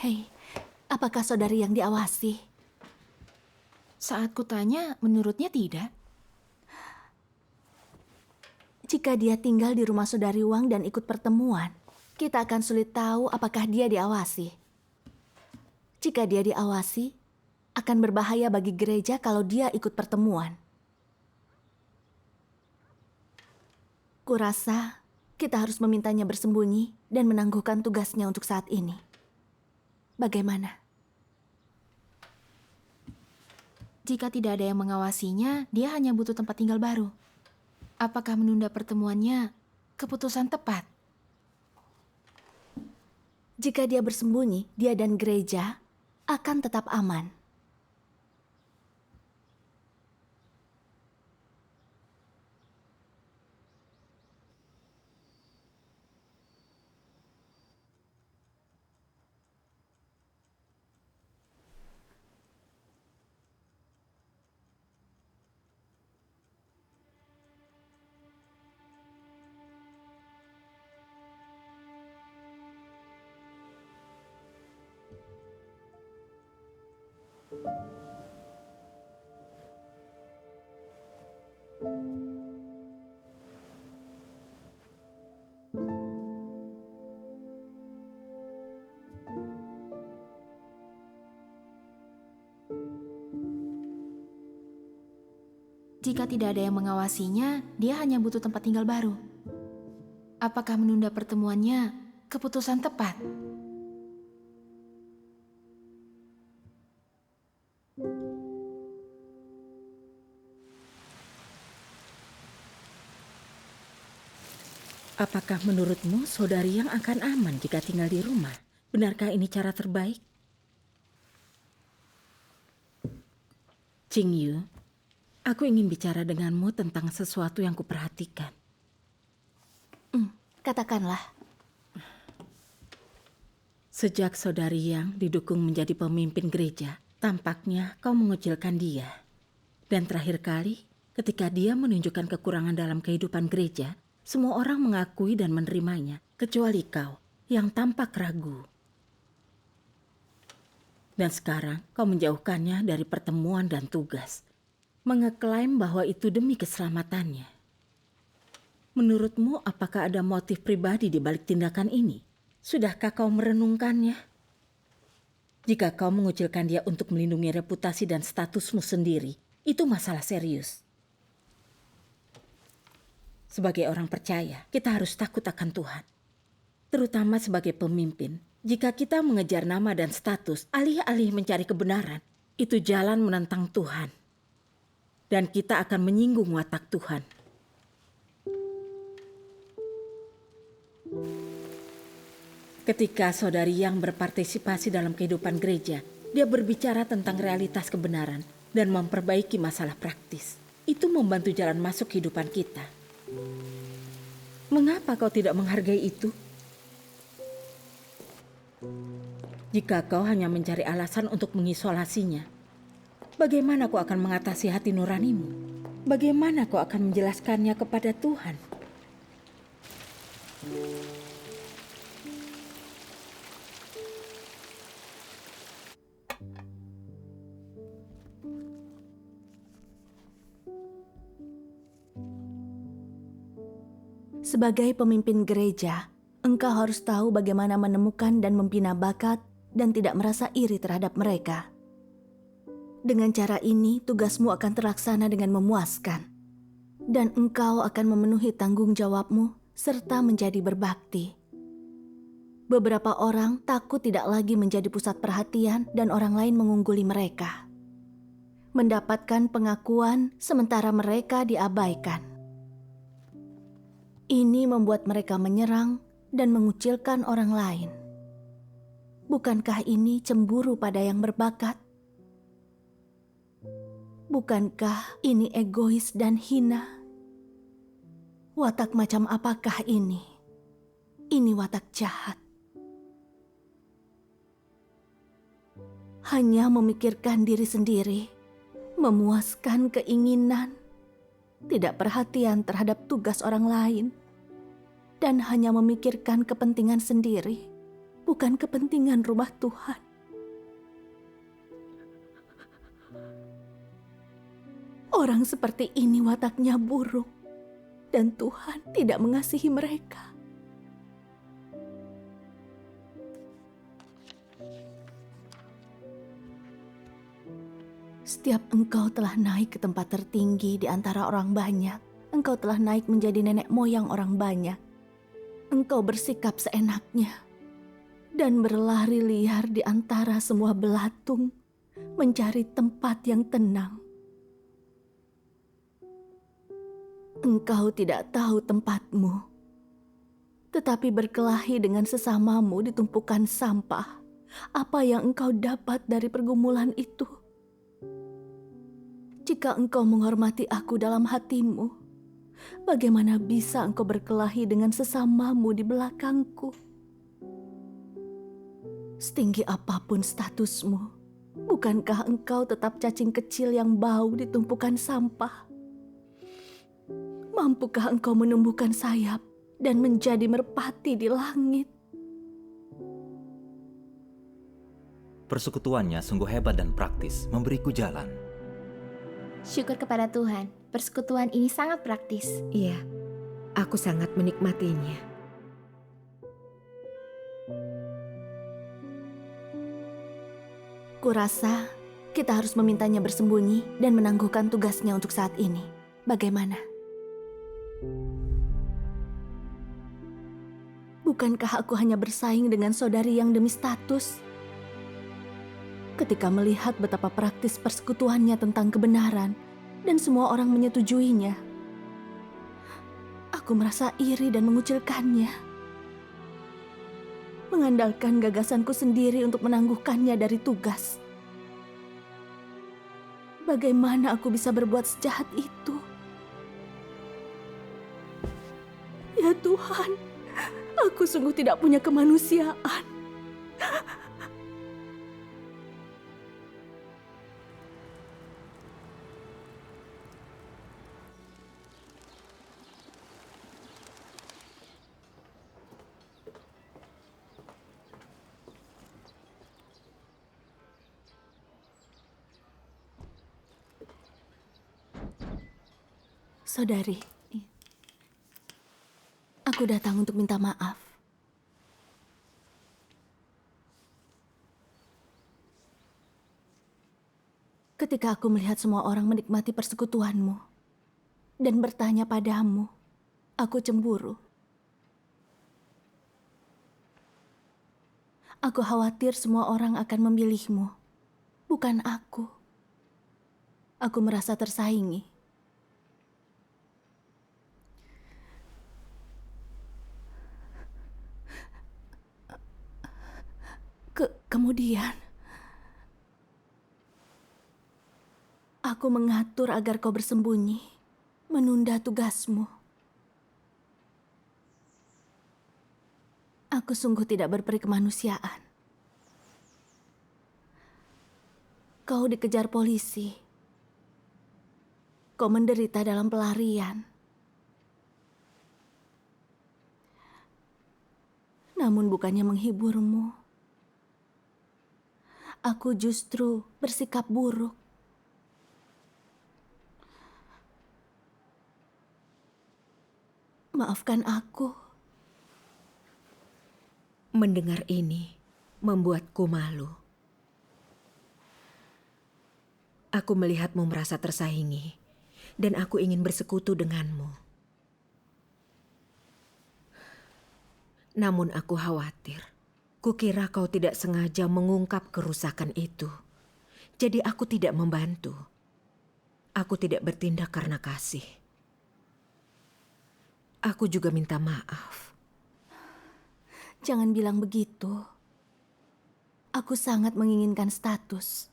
Hei, apakah saudari yang diawasi? Saat kutanya, menurutnya tidak. Jika dia tinggal di rumah saudari Wang dan ikut pertemuan, kita akan sulit tahu apakah dia diawasi. Jika dia diawasi, akan berbahaya bagi gereja kalau dia ikut pertemuan. Kurasa kita harus memintanya bersembunyi dan menangguhkan tugasnya untuk saat ini. Bagaimana? Jika tidak ada yang mengawasinya, dia hanya butuh tempat tinggal baru. Apakah menunda pertemuannya keputusan tepat? Jika dia bersembunyi, dia dan gereja akan tetap aman. Jika tidak ada yang mengawasinya, dia hanya butuh tempat tinggal baru. Apakah menunda pertemuannya keputusan tepat? Apakah menurutmu saudari yang akan aman jika tinggal di rumah? Benarkah ini cara terbaik? Jingyu, aku ingin bicara denganmu tentang sesuatu yang kuperhatikan. Katakanlah. Sejak saudari Yang didukung menjadi pemimpin gereja, tampaknya kau mengucilkan dia. Dan terakhir kali, ketika dia menunjukkan kekurangan dalam kehidupan gereja, semua orang mengakui dan menerimanya, kecuali kau yang tampak ragu. Dan sekarang kau menjauhkannya dari pertemuan dan tugas, mengeklaim bahwa itu demi keselamatannya. Menurutmu apakah ada motif pribadi di balik tindakan ini? Sudahkah kau merenungkannya? Jika kau mengucilkan dia untuk melindungi reputasi dan statusmu sendiri, itu masalah serius. Sebagai orang percaya, kita harus takut akan Tuhan. Terutama sebagai pemimpin, jika kita mengejar nama dan status alih-alih mencari kebenaran, itu jalan menentang Tuhan. Dan kita akan menyinggung watak Tuhan. Ketika saudari yang berpartisipasi dalam kehidupan gereja, dia berbicara tentang realitas kebenaran dan memperbaiki masalah praktis. Itu membantu jalan masuk kehidupan kita. Mengapa kau tidak menghargai itu? Jika kau hanya mencari alasan untuk mengisolasinya, bagaimana kau akan mengatasi hati nuranimu? Bagaimana kau akan menjelaskannya kepada Tuhan? Sebagai pemimpin gereja, engkau harus tahu bagaimana menemukan dan membina bakat dan tidak merasa iri terhadap mereka. Dengan cara ini, tugasmu akan terlaksana dengan memuaskan. Dan engkau akan memenuhi tanggung jawabmu serta menjadi berbakti. Beberapa orang takut tidak lagi menjadi pusat perhatian dan orang lain mengungguli mereka. Mendapatkan pengakuan sementara mereka diabaikan. Ini membuat mereka menyerang dan mengucilkan orang lain. Bukankah ini cemburu pada yang berbakat? Bukankah ini egois dan hina? Watak macam apakah ini? Ini watak jahat. Hanya memikirkan diri sendiri, memuaskan keinginan, tidak perhatian terhadap tugas orang lain, dan hanya memikirkan kepentingan sendiri, bukan kepentingan rumah Tuhan. Orang seperti ini wataknya buruk, dan Tuhan tidak mengasihi mereka. Setiap engkau telah naik ke tempat tertinggi di antara orang banyak, engkau telah naik menjadi nenek moyang orang banyak. Engkau bersikap seenaknya dan berlari liar di antara semua belatung, mencari tempat yang tenang. Engkau tidak tahu tempatmu, tetapi berkelahi dengan sesamamu di tumpukan sampah. Apa yang engkau dapat dari pergumulan itu? Jika engkau menghormati aku dalam hatimu, bagaimana bisa engkau berkelahi dengan sesamamu di belakangku? Setinggi apapun statusmu, bukankah engkau tetap cacing kecil yang bau di tumpukan sampah? Mampukah engkau menumbuhkan sayap dan menjadi merpati di langit? Persekutuannya sungguh hebat dan praktis, memberiku jalan. Syukur kepada Tuhan, persekutuan ini sangat praktis. Iya, aku sangat menikmatinya. Kurasa kita harus memintanya bersembunyi dan menangguhkan tugasnya untuk saat ini. Bagaimana? Bukankah aku hanya bersaing dengan saudari yang demi status? Ketika melihat betapa praktis persekutuannya tentang kebenaran dan semua orang menyetujuinya, aku merasa iri dan mengucilkannya. Mengandalkan gagasanku sendiri untuk menangguhkannya dari tugas. Bagaimana aku bisa berbuat sejahat itu? Ya Tuhan, aku sungguh tidak punya kemanusiaan. Saudari, aku datang untuk minta maaf. Ketika aku melihat semua orang menikmati persekutuanmu dan bertanya padamu, Aku cemburu. Aku khawatir semua orang akan memilihmu, bukan aku. Aku merasa tersaingi. Kemudian, aku mengatur agar kau bersembunyi, menunda tugasmu. Aku sungguh tidak berperi kemanusiaan. Kau dikejar polisi. Kau menderita dalam pelarian. Namun bukannya menghiburmu, aku justru bersikap buruk. Maafkan aku. Mendengar ini membuatku malu. Aku melihatmu merasa tersaingi, dan aku ingin bersekutu denganmu. Namun aku khawatir. Kukira kau tidak sengaja mengungkap kerusakan itu. Jadi aku tidak membantu. Aku tidak bertindak karena kasih. Aku juga minta maaf. Jangan bilang begitu. Aku sangat menginginkan status.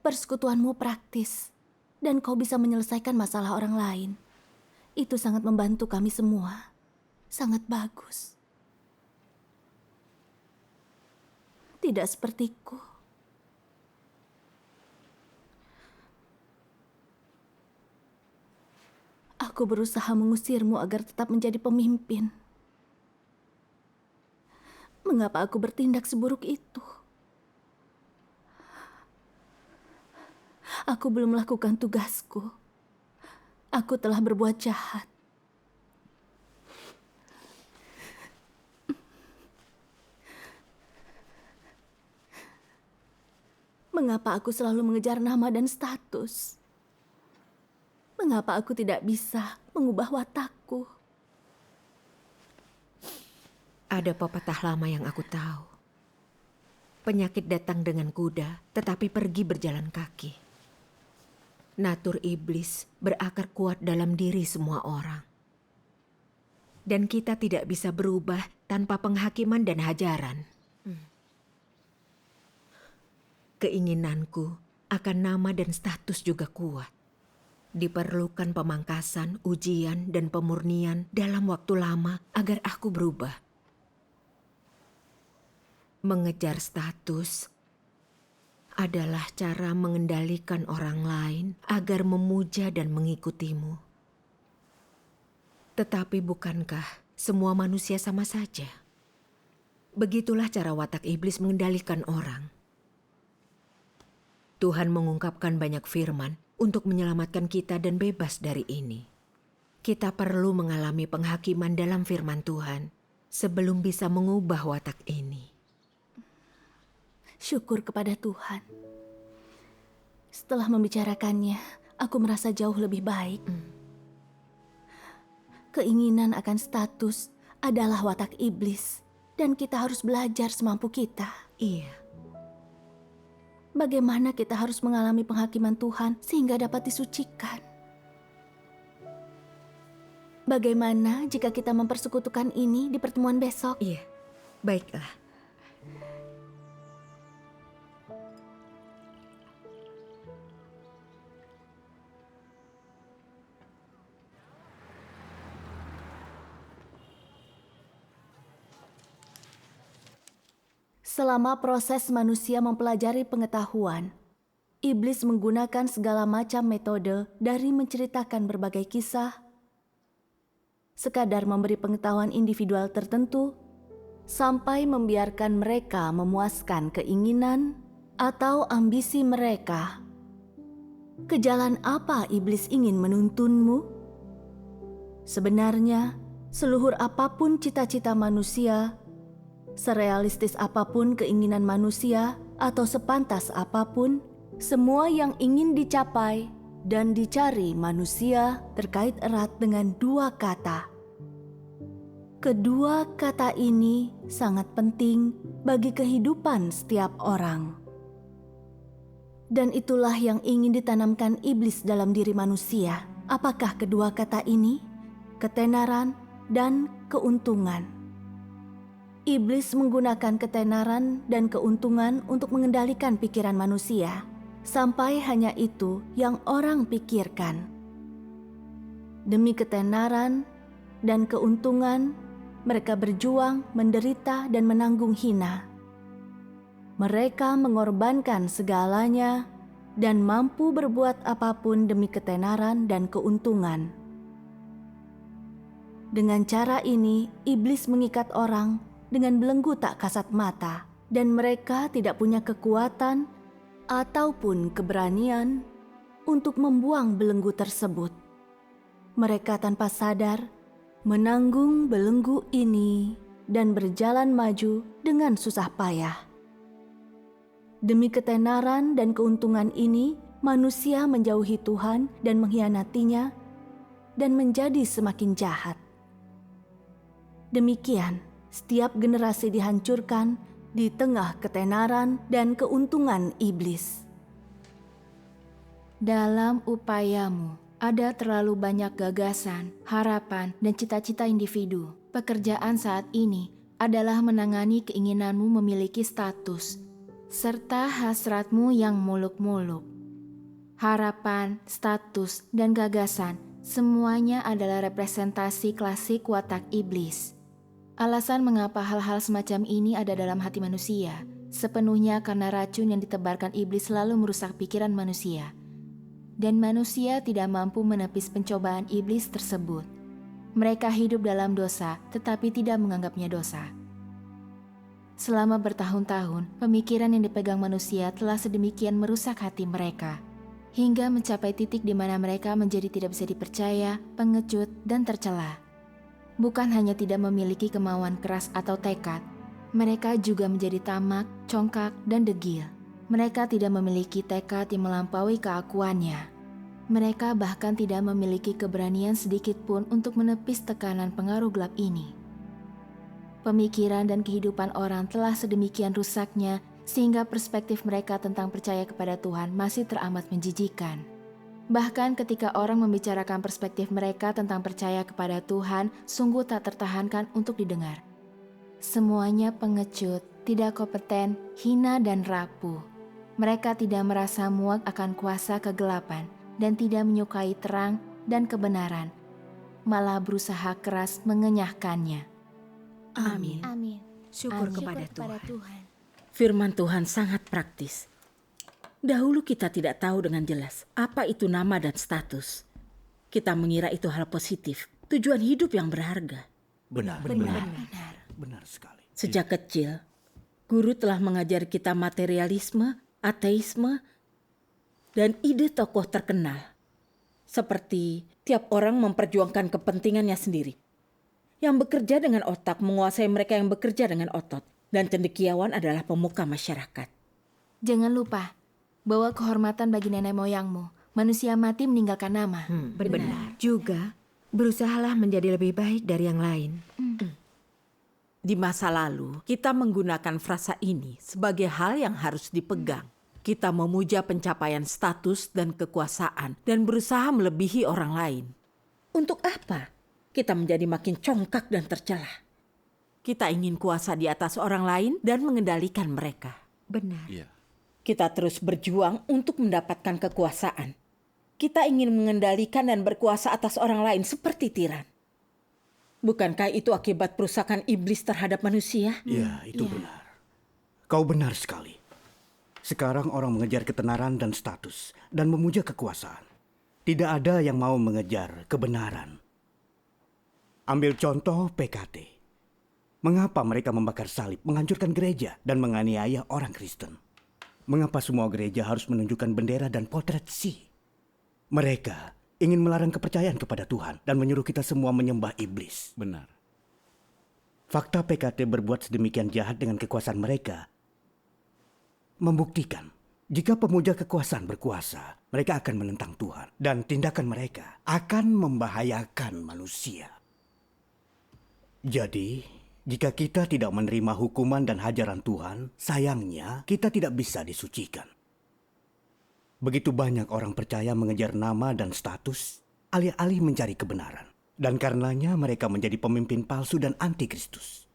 Persekutuanmu praktis, dan kau bisa menyelesaikan masalah orang lain. Itu sangat membantu kami semua. Sangat bagus. Tidak sepertiku. Aku berusaha mengusirmu agar tetap menjadi pemimpin. Mengapa aku bertindak seburuk itu? Aku belum melakukan tugasku. Aku telah berbuat jahat. Mengapa aku selalu mengejar nama dan status? Mengapa aku tidak bisa mengubah watakku? Ada pepatah lama yang aku tahu. Penyakit datang dengan kuda, tetapi pergi berjalan kaki. Natur iblis berakar kuat dalam diri semua orang. Dan kita tidak bisa berubah tanpa penghakiman dan hajaran. Keinginanku akan nama dan status juga kuat. Diperlukan pemangkasan, ujian, dan pemurnian dalam waktu lama agar aku berubah. Mengejar status adalah cara mengendalikan orang lain agar memuja dan mengikutimu. Tetapi bukankah semua manusia sama saja? Begitulah cara watak iblis mengendalikan orang. Tuhan mengungkapkan banyak firman untuk menyelamatkan kita dan bebas dari ini. Kita perlu mengalami penghakiman dalam firman Tuhan sebelum bisa mengubah watak ini. Syukur kepada Tuhan. Setelah membicarakannya, aku merasa jauh lebih baik. Keinginan akan status adalah watak iblis, dan kita harus belajar semampu kita. Iya. Bagaimana kita harus mengalami penghakiman Tuhan sehingga dapat disucikan? Bagaimana jika kita mempersekutukan ini di pertemuan besok? Iya, baiklah. Selama proses manusia mempelajari pengetahuan, iblis menggunakan segala macam metode dari menceritakan berbagai kisah, sekadar memberi pengetahuan individual tertentu, sampai membiarkan mereka memuaskan keinginan atau ambisi mereka. Ke jalan apa iblis ingin menuntunmu? Sebenarnya, seluhur apapun cita-cita manusia, serealistis apapun keinginan manusia atau sepantas apapun, semua yang ingin dicapai dan dicari manusia terkait erat dengan dua kata, Kedua kata ini sangat penting bagi kehidupan setiap orang. Dan itulah yang ingin ditanamkan iblis dalam diri manusia. Apakah kedua kata ini? Ketenaran dan keuntungan. Iblis menggunakan ketenaran dan keuntungan untuk mengendalikan pikiran manusia, sampai hanya itu yang orang pikirkan. Demi ketenaran dan keuntungan, mereka berjuang, menderita, dan menanggung hina. Mereka mengorbankan segalanya dan mampu berbuat apapun demi ketenaran dan keuntungan. Dengan cara ini, iblis mengikat orang dengan belenggu tak kasat mata, dan mereka tidak punya kekuatan ataupun keberanian untuk membuang belenggu tersebut. Mereka tanpa sadar menanggung belenggu ini dan berjalan maju dengan susah payah. Demi ketenaran dan keuntungan ini, manusia menjauhi Tuhan dan mengkhianatinya dan menjadi semakin jahat. Demikian, setiap generasi dihancurkan di tengah ketenaran dan keuntungan iblis. Dalam upayamu, ada terlalu banyak gagasan, harapan, dan cita-cita individu. Pekerjaan saat ini adalah menangani keinginanmu memiliki status, serta hasratmu yang muluk-muluk. Harapan, status, dan gagasan semuanya adalah representasi klasik watak iblis. Alasan mengapa hal-hal semacam ini ada dalam hati manusia, sepenuhnya karena racun yang ditebarkan iblis selalu merusak pikiran manusia. Dan manusia tidak mampu menepis pencobaan iblis tersebut. Mereka hidup dalam dosa, tetapi tidak menganggapnya dosa. Selama bertahun-tahun, pemikiran yang dipegang manusia telah sedemikian merusak hati mereka, hingga mencapai titik di mana mereka menjadi tidak bisa dipercaya, pengecut, dan tercela. Bukan hanya tidak memiliki kemauan keras atau tekad, mereka juga menjadi tamak, congkak, dan degil. Mereka tidak memiliki tekad yang melampaui keakuannya. Mereka bahkan tidak memiliki keberanian sedikit pun untuk menepis tekanan pengaruh gelap ini. Pemikiran dan kehidupan orang telah sedemikian rusaknya sehingga perspektif mereka tentang percaya kepada Tuhan masih teramat menjijikan. Bahkan ketika orang membicarakan perspektif mereka tentang percaya kepada Tuhan, sungguh tak tertahankan untuk didengar. Semuanya pengecut, tidak kompeten, hina dan rapuh. Mereka tidak merasa muak akan kuasa kegelapan dan tidak menyukai terang dan kebenaran, malah berusaha keras mengenyahkannya. Amin. Amin. Syukur Amin. kepada Syukur Tuhan. Firman Tuhan sangat praktis. Dahulu kita tidak tahu dengan jelas apa itu nama dan status. Kita mengira itu hal positif, tujuan hidup yang berharga. Benar sekali. Sejak kecil, guru telah mengajar kita materialisme, ateisme, dan ide tokoh terkenal. Seperti tiap orang memperjuangkan kepentingannya sendiri. Yang bekerja dengan otak menguasai mereka yang bekerja dengan otot. Dan cendekiawan adalah pemuka masyarakat. Jangan lupa, bawa kehormatan bagi nenek moyangmu. Manusia mati meninggalkan nama. Benar. Juga, berusahalah menjadi lebih baik dari yang lain. Di masa lalu, kita menggunakan frasa ini sebagai hal yang harus dipegang. Kita memuja pencapaian status dan kekuasaan dan berusaha melebihi orang lain. Untuk apa? Kita menjadi makin congkak dan tercela. Kita ingin kuasa di atas orang lain dan mengendalikan mereka. Benar. Iya. Kita terus berjuang untuk mendapatkan kekuasaan. Kita ingin mengendalikan dan berkuasa atas orang lain seperti tiran. Bukankah itu akibat perusakan iblis terhadap manusia? Ya, itu benar. Kau benar sekali. Sekarang orang mengejar ketenaran dan status dan memuja kekuasaan. Tidak ada yang mau mengejar kebenaran. Ambil contoh PKT. Mengapa mereka membakar salib, menghancurkan gereja, dan menganiaya orang Kristen? Mengapa semua gereja harus menunjukkan bendera dan potret si? Mereka ingin melarang kepercayaan kepada Tuhan dan menyuruh kita semua menyembah iblis. Benar. Fakta PKT berbuat sedemikian jahat dengan kekuasaan mereka membuktikan jika pemuja kekuasaan berkuasa, mereka akan menentang Tuhan dan tindakan mereka akan membahayakan manusia. Jadi, jika kita tidak menerima hukuman dan hajaran Tuhan, sayangnya kita tidak bisa disucikan. Begitu banyak orang percaya mengejar nama dan status, alih-alih mencari kebenaran. Dan karenanya mereka menjadi pemimpin palsu dan antikristus.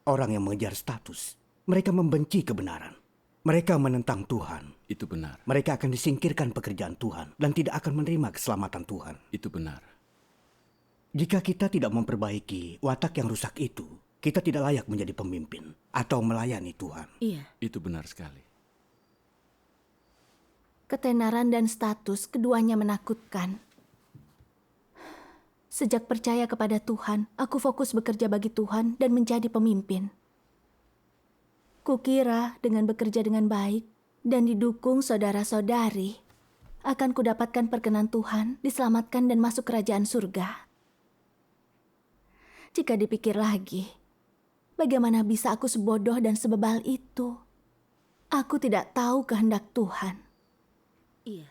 Orang yang mengejar status, mereka membenci kebenaran. Mereka menentang Tuhan. Itu benar. Mereka akan disingkirkan pekerjaan Tuhan dan tidak akan menerima keselamatan Tuhan. Itu benar. Jika kita tidak memperbaiki watak yang rusak itu, kita tidak layak menjadi pemimpin atau melayani Tuhan. Iya. Itu benar sekali. Ketenaran dan status keduanya menakutkan. Sejak percaya kepada Tuhan, aku fokus bekerja bagi Tuhan dan menjadi pemimpin. Kukira dengan bekerja dengan baik dan didukung saudara-saudari, akan kudapatkan perkenan Tuhan, diselamatkan dan masuk kerajaan surga. Jika dipikir lagi, bagaimana bisa aku sebodoh dan sebebal itu? Aku tidak tahu kehendak Tuhan. Iya.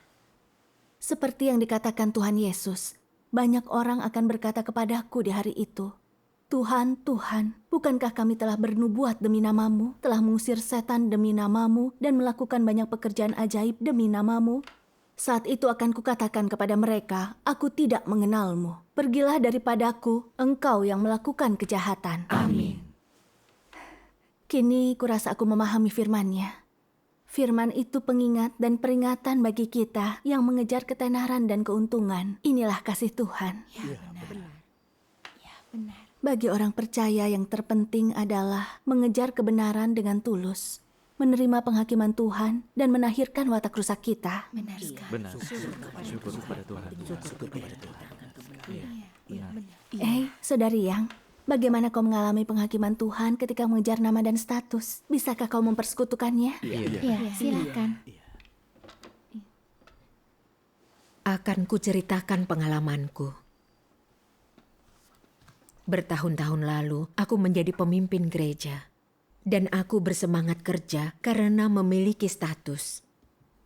Seperti yang dikatakan Tuhan Yesus, banyak orang akan berkata kepadaku di hari itu, Tuhan, Tuhan, bukankah kami telah bernubuat demi namamu, telah mengusir setan demi namamu, dan melakukan banyak pekerjaan ajaib demi namamu? Saat itu akan kukatakan kepada mereka, aku tidak mengenalmu. Pergilah daripadaku, engkau yang melakukan kejahatan. Amin. Kini kurasa aku memahami firman-Nya. Firman itu pengingat dan peringatan bagi kita yang mengejar ketenaran dan keuntungan. Inilah kasih Tuhan. Ya, benar. Ya, benar. Bagi orang percaya yang terpenting adalah mengejar kebenaran dengan tulus, menerima penghakiman Tuhan, dan menakhirkan watak rusak kita. Benar sekali. Benar. Syukur kepada Tuhan. Syukur kepada Tuhan. Saudari Yang, bagaimana kau mengalami penghakiman Tuhan ketika mengejar nama dan status? Bisakah kau mempersekutukannya? Ya, silakan. Akan kuceritakan pengalamanku. Bertahun-tahun lalu, aku menjadi pemimpin gereja. Dan aku bersemangat kerja karena memiliki status.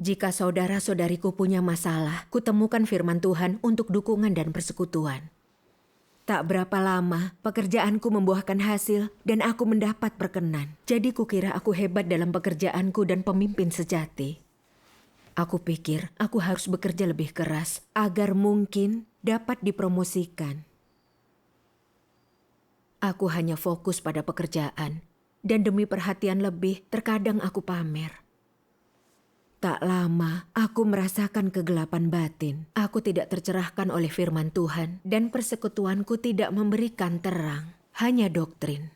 Jika saudara-saudariku punya masalah, kutemukan firman Tuhan untuk dukungan dan persekutuan. Tak berapa lama, pekerjaanku membuahkan hasil dan aku mendapat perkenan. Jadi kukira aku hebat dalam pekerjaanku dan pemimpin sejati. Aku pikir aku harus bekerja lebih keras agar mungkin dapat dipromosikan. Aku hanya fokus pada pekerjaan dan demi perhatian lebih terkadang aku pamer. Tak lama, aku merasakan kegelapan batin. Aku tidak tercerahkan oleh firman Tuhan dan persekutuanku tidak memberikan terang, hanya doktrin.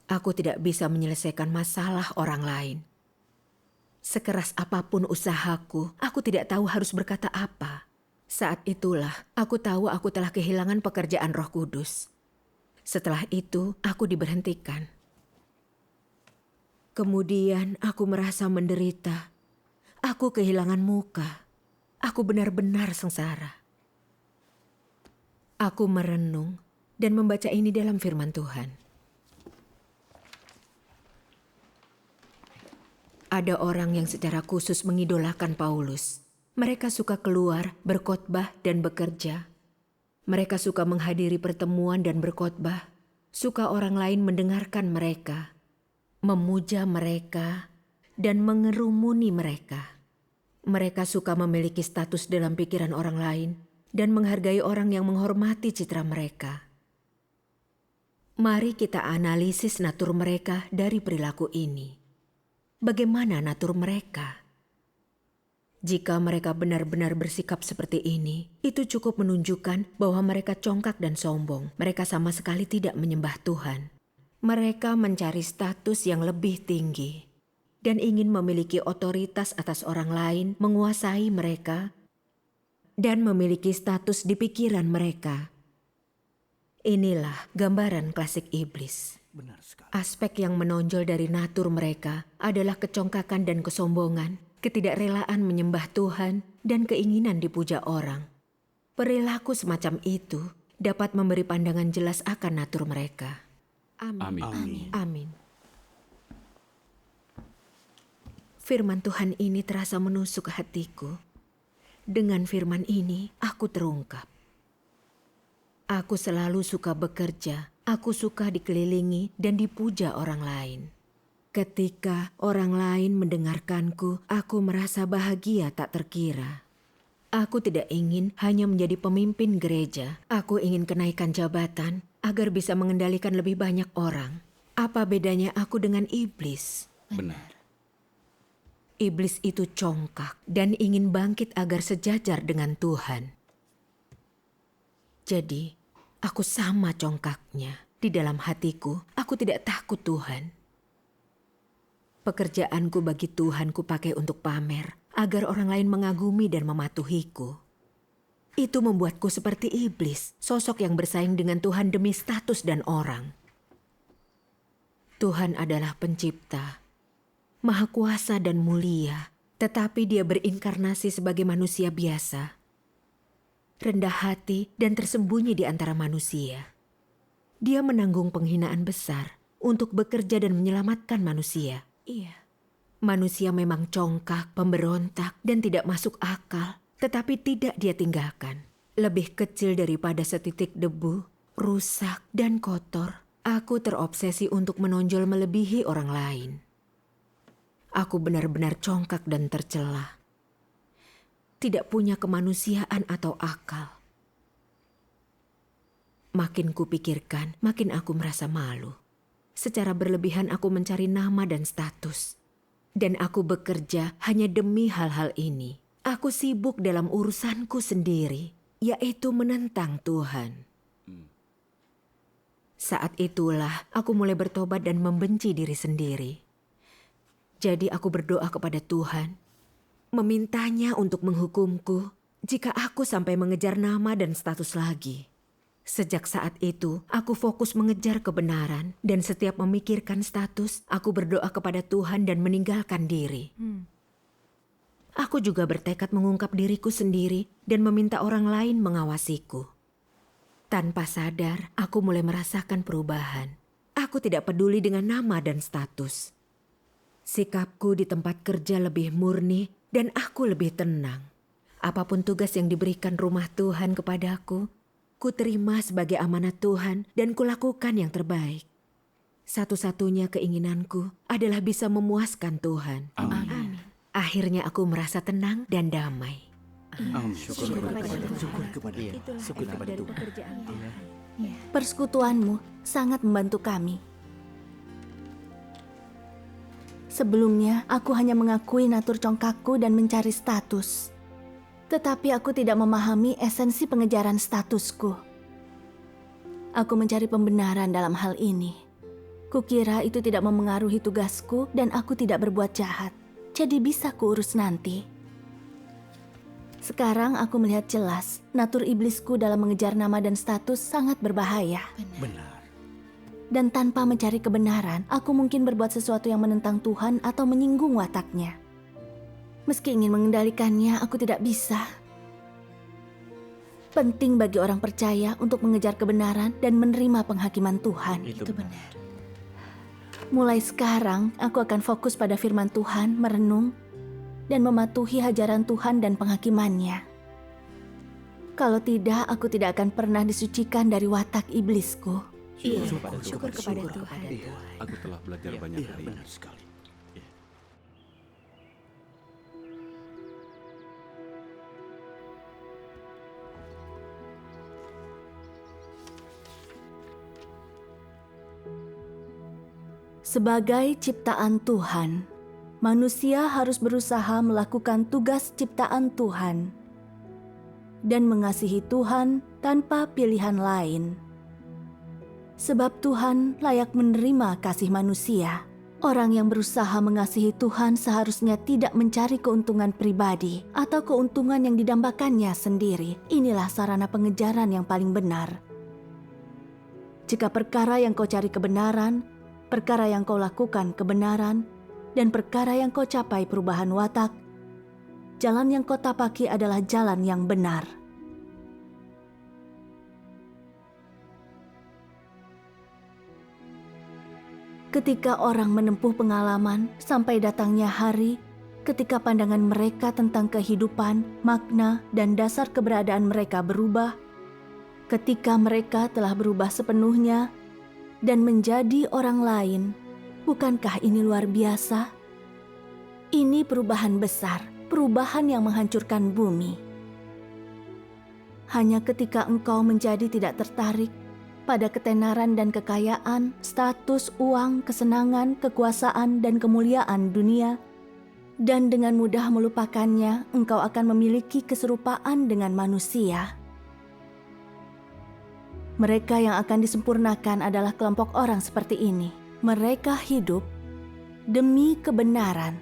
Aku tidak bisa menyelesaikan masalah orang lain. Sekeras apapun usahaku, aku tidak tahu harus berkata apa. Saat itulah, aku tahu aku telah kehilangan pekerjaan Roh Kudus. Setelah itu, aku diberhentikan. Kemudian aku merasa menderita. Aku kehilangan muka. Aku benar-benar sengsara. Aku merenung dan membaca ini dalam firman Tuhan. Ada orang yang secara khusus mengidolakan Paulus. Mereka suka keluar, berkhotbah, dan bekerja. Mereka suka menghadiri pertemuan dan berkhotbah. Suka orang lain mendengarkan mereka, memuja mereka, dan mengerumuni mereka. Mereka suka memiliki status dalam pikiran orang lain dan menghargai orang yang menghormati citra mereka. Mari kita analisis natur mereka dari perilaku ini. Bagaimana natur mereka? Jika mereka benar-benar bersikap seperti ini, itu cukup menunjukkan bahwa mereka congkak dan sombong. Mereka sama sekali tidak menyembah Tuhan. Mereka mencari status yang lebih tinggi dan ingin memiliki otoritas atas orang lain, menguasai mereka, dan memiliki status di pikiran mereka. Inilah gambaran klasik iblis. Benar sekali. Aspek yang menonjol dari natur mereka adalah kecongkakan dan kesombongan, ketidakrelaan menyembah Tuhan, dan keinginan dipuja orang. Perilaku semacam itu dapat memberi pandangan jelas akan natur mereka. Amin. Amin. Amin. Firman Tuhan ini terasa menusuk hatiku. Dengan firman ini, aku terungkap. Aku selalu suka bekerja. Aku suka dikelilingi dan dipuja orang lain. Ketika orang lain mendengarkanku, aku merasa bahagia tak terkira. Aku tidak ingin hanya menjadi pemimpin gereja. Aku ingin kenaikan jabatan agar bisa mengendalikan lebih banyak orang. Apa bedanya aku dengan iblis? Benar. Iblis itu congkak dan ingin bangkit agar sejajar dengan Tuhan. Jadi, aku sama congkaknya. Di dalam hatiku, aku tidak takut Tuhan. Pekerjaanku bagi Tuhan kupakai untuk pamer, agar orang lain mengagumi dan mematuhiku. Itu membuatku seperti iblis, sosok yang bersaing dengan Tuhan demi status dan orang. Tuhan adalah pencipta, maha kuasa dan mulia, tetapi dia berinkarnasi sebagai manusia biasa. Rendah hati dan tersembunyi di antara manusia. Dia menanggung penghinaan besar untuk bekerja dan menyelamatkan manusia. Iya. Manusia memang congkak, pemberontak, dan tidak masuk akal, tetapi tidak dia tinggalkan. Lebih kecil daripada setitik debu, rusak, dan kotor, aku terobsesi untuk menonjol melebihi orang lain. Aku benar-benar congkak dan tercela. Tidak punya kemanusiaan atau akal. Makin kupikirkan, makin aku merasa malu. Secara berlebihan aku mencari nama dan status. Dan aku bekerja hanya demi hal-hal ini. Aku sibuk dalam urusanku sendiri, yaitu menentang Tuhan. Saat itulah aku mulai bertobat dan membenci diri sendiri. Jadi aku berdoa kepada Tuhan, memintanya untuk menghukumku jika aku sampai mengejar nama dan status lagi. Sejak saat itu, aku fokus mengejar kebenaran dan setiap memikirkan status, aku berdoa kepada Tuhan dan meninggalkan diri. Aku juga bertekad mengungkap diriku sendiri dan meminta orang lain mengawasiku. Tanpa sadar, aku mulai merasakan perubahan. Aku tidak peduli dengan nama dan status. Sikapku di tempat kerja lebih murni dan aku lebih tenang. Apapun tugas yang diberikan rumah Tuhan kepadaku, ku terima sebagai amanat Tuhan dan kulakukan yang terbaik. Satu-satunya keinginanku adalah bisa memuaskan Tuhan. Amin. Akhirnya aku merasa tenang dan damai. Syukur kepada Tuhan. Persekutuanmu sangat membantu kami. Sebelumnya, aku hanya mengakui natur congkakku dan mencari status. Tetapi aku tidak memahami esensi pengejaran statusku. Aku mencari pembenaran dalam hal ini. Kukira itu tidak memengaruhi tugasku dan aku tidak berbuat jahat. Jadi bisa kuurus nanti. Sekarang aku melihat jelas, natur iblisku dalam mengejar nama dan status sangat berbahaya. Benar. Dan tanpa mencari kebenaran, aku mungkin berbuat sesuatu yang menentang Tuhan atau menyinggung wataknya. Meski ingin mengendalikannya, aku tidak bisa. Penting bagi orang percaya untuk mengejar kebenaran dan menerima penghakiman Tuhan. Itu benar. Mulai sekarang, aku akan fokus pada firman Tuhan, merenung, dan mematuhi ajaran Tuhan dan penghakimannya. Kalau tidak, aku tidak akan pernah disucikan dari watak iblisku. Syukur kepada Tuhan. Aku telah belajar banyak hari ini. Benar sekali. Sebagai ciptaan Tuhan, manusia harus berusaha melakukan tugas ciptaan Tuhan dan mengasihi Tuhan tanpa pilihan lain. Sebab Tuhan layak menerima kasih manusia. Orang yang berusaha mengasihi Tuhan seharusnya tidak mencari keuntungan pribadi atau keuntungan yang didambakannya sendiri. Inilah sarana pengejaran yang paling benar. Jika perkara yang kau cari kebenaran, perkara yang kau lakukan kebenaran, dan perkara yang kau capai perubahan watak, jalan yang kau tapaki adalah jalan yang benar. Ketika orang menempuh pengalaman sampai datangnya hari ketika pandangan mereka tentang kehidupan, makna, dan dasar keberadaan mereka berubah, Ketika mereka telah berubah sepenuhnya dan menjadi orang lain, bukankah ini luar biasa? Ini perubahan besar, perubahan yang menghancurkan bumi. Hanya ketika engkau menjadi tidak tertarik pada ketenaran dan kekayaan, status, uang, kesenangan, kekuasaan, dan kemuliaan dunia, dan dengan mudah melupakannya, engkau akan memiliki keserupaan dengan manusia. Mereka yang akan disempurnakan adalah kelompok orang seperti ini. Mereka hidup demi kebenaran,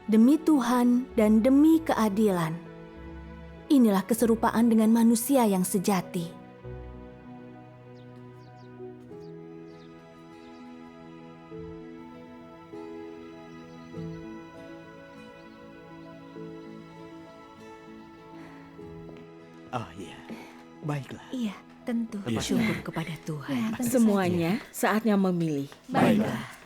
demi Tuhan, dan demi keadilan. Inilah keserupaan dengan manusia yang sejati. Oh iya, baiklah. Iya, tentu bersyukur kepada Tuhan. Semuanya saatnya memilih. Baiklah.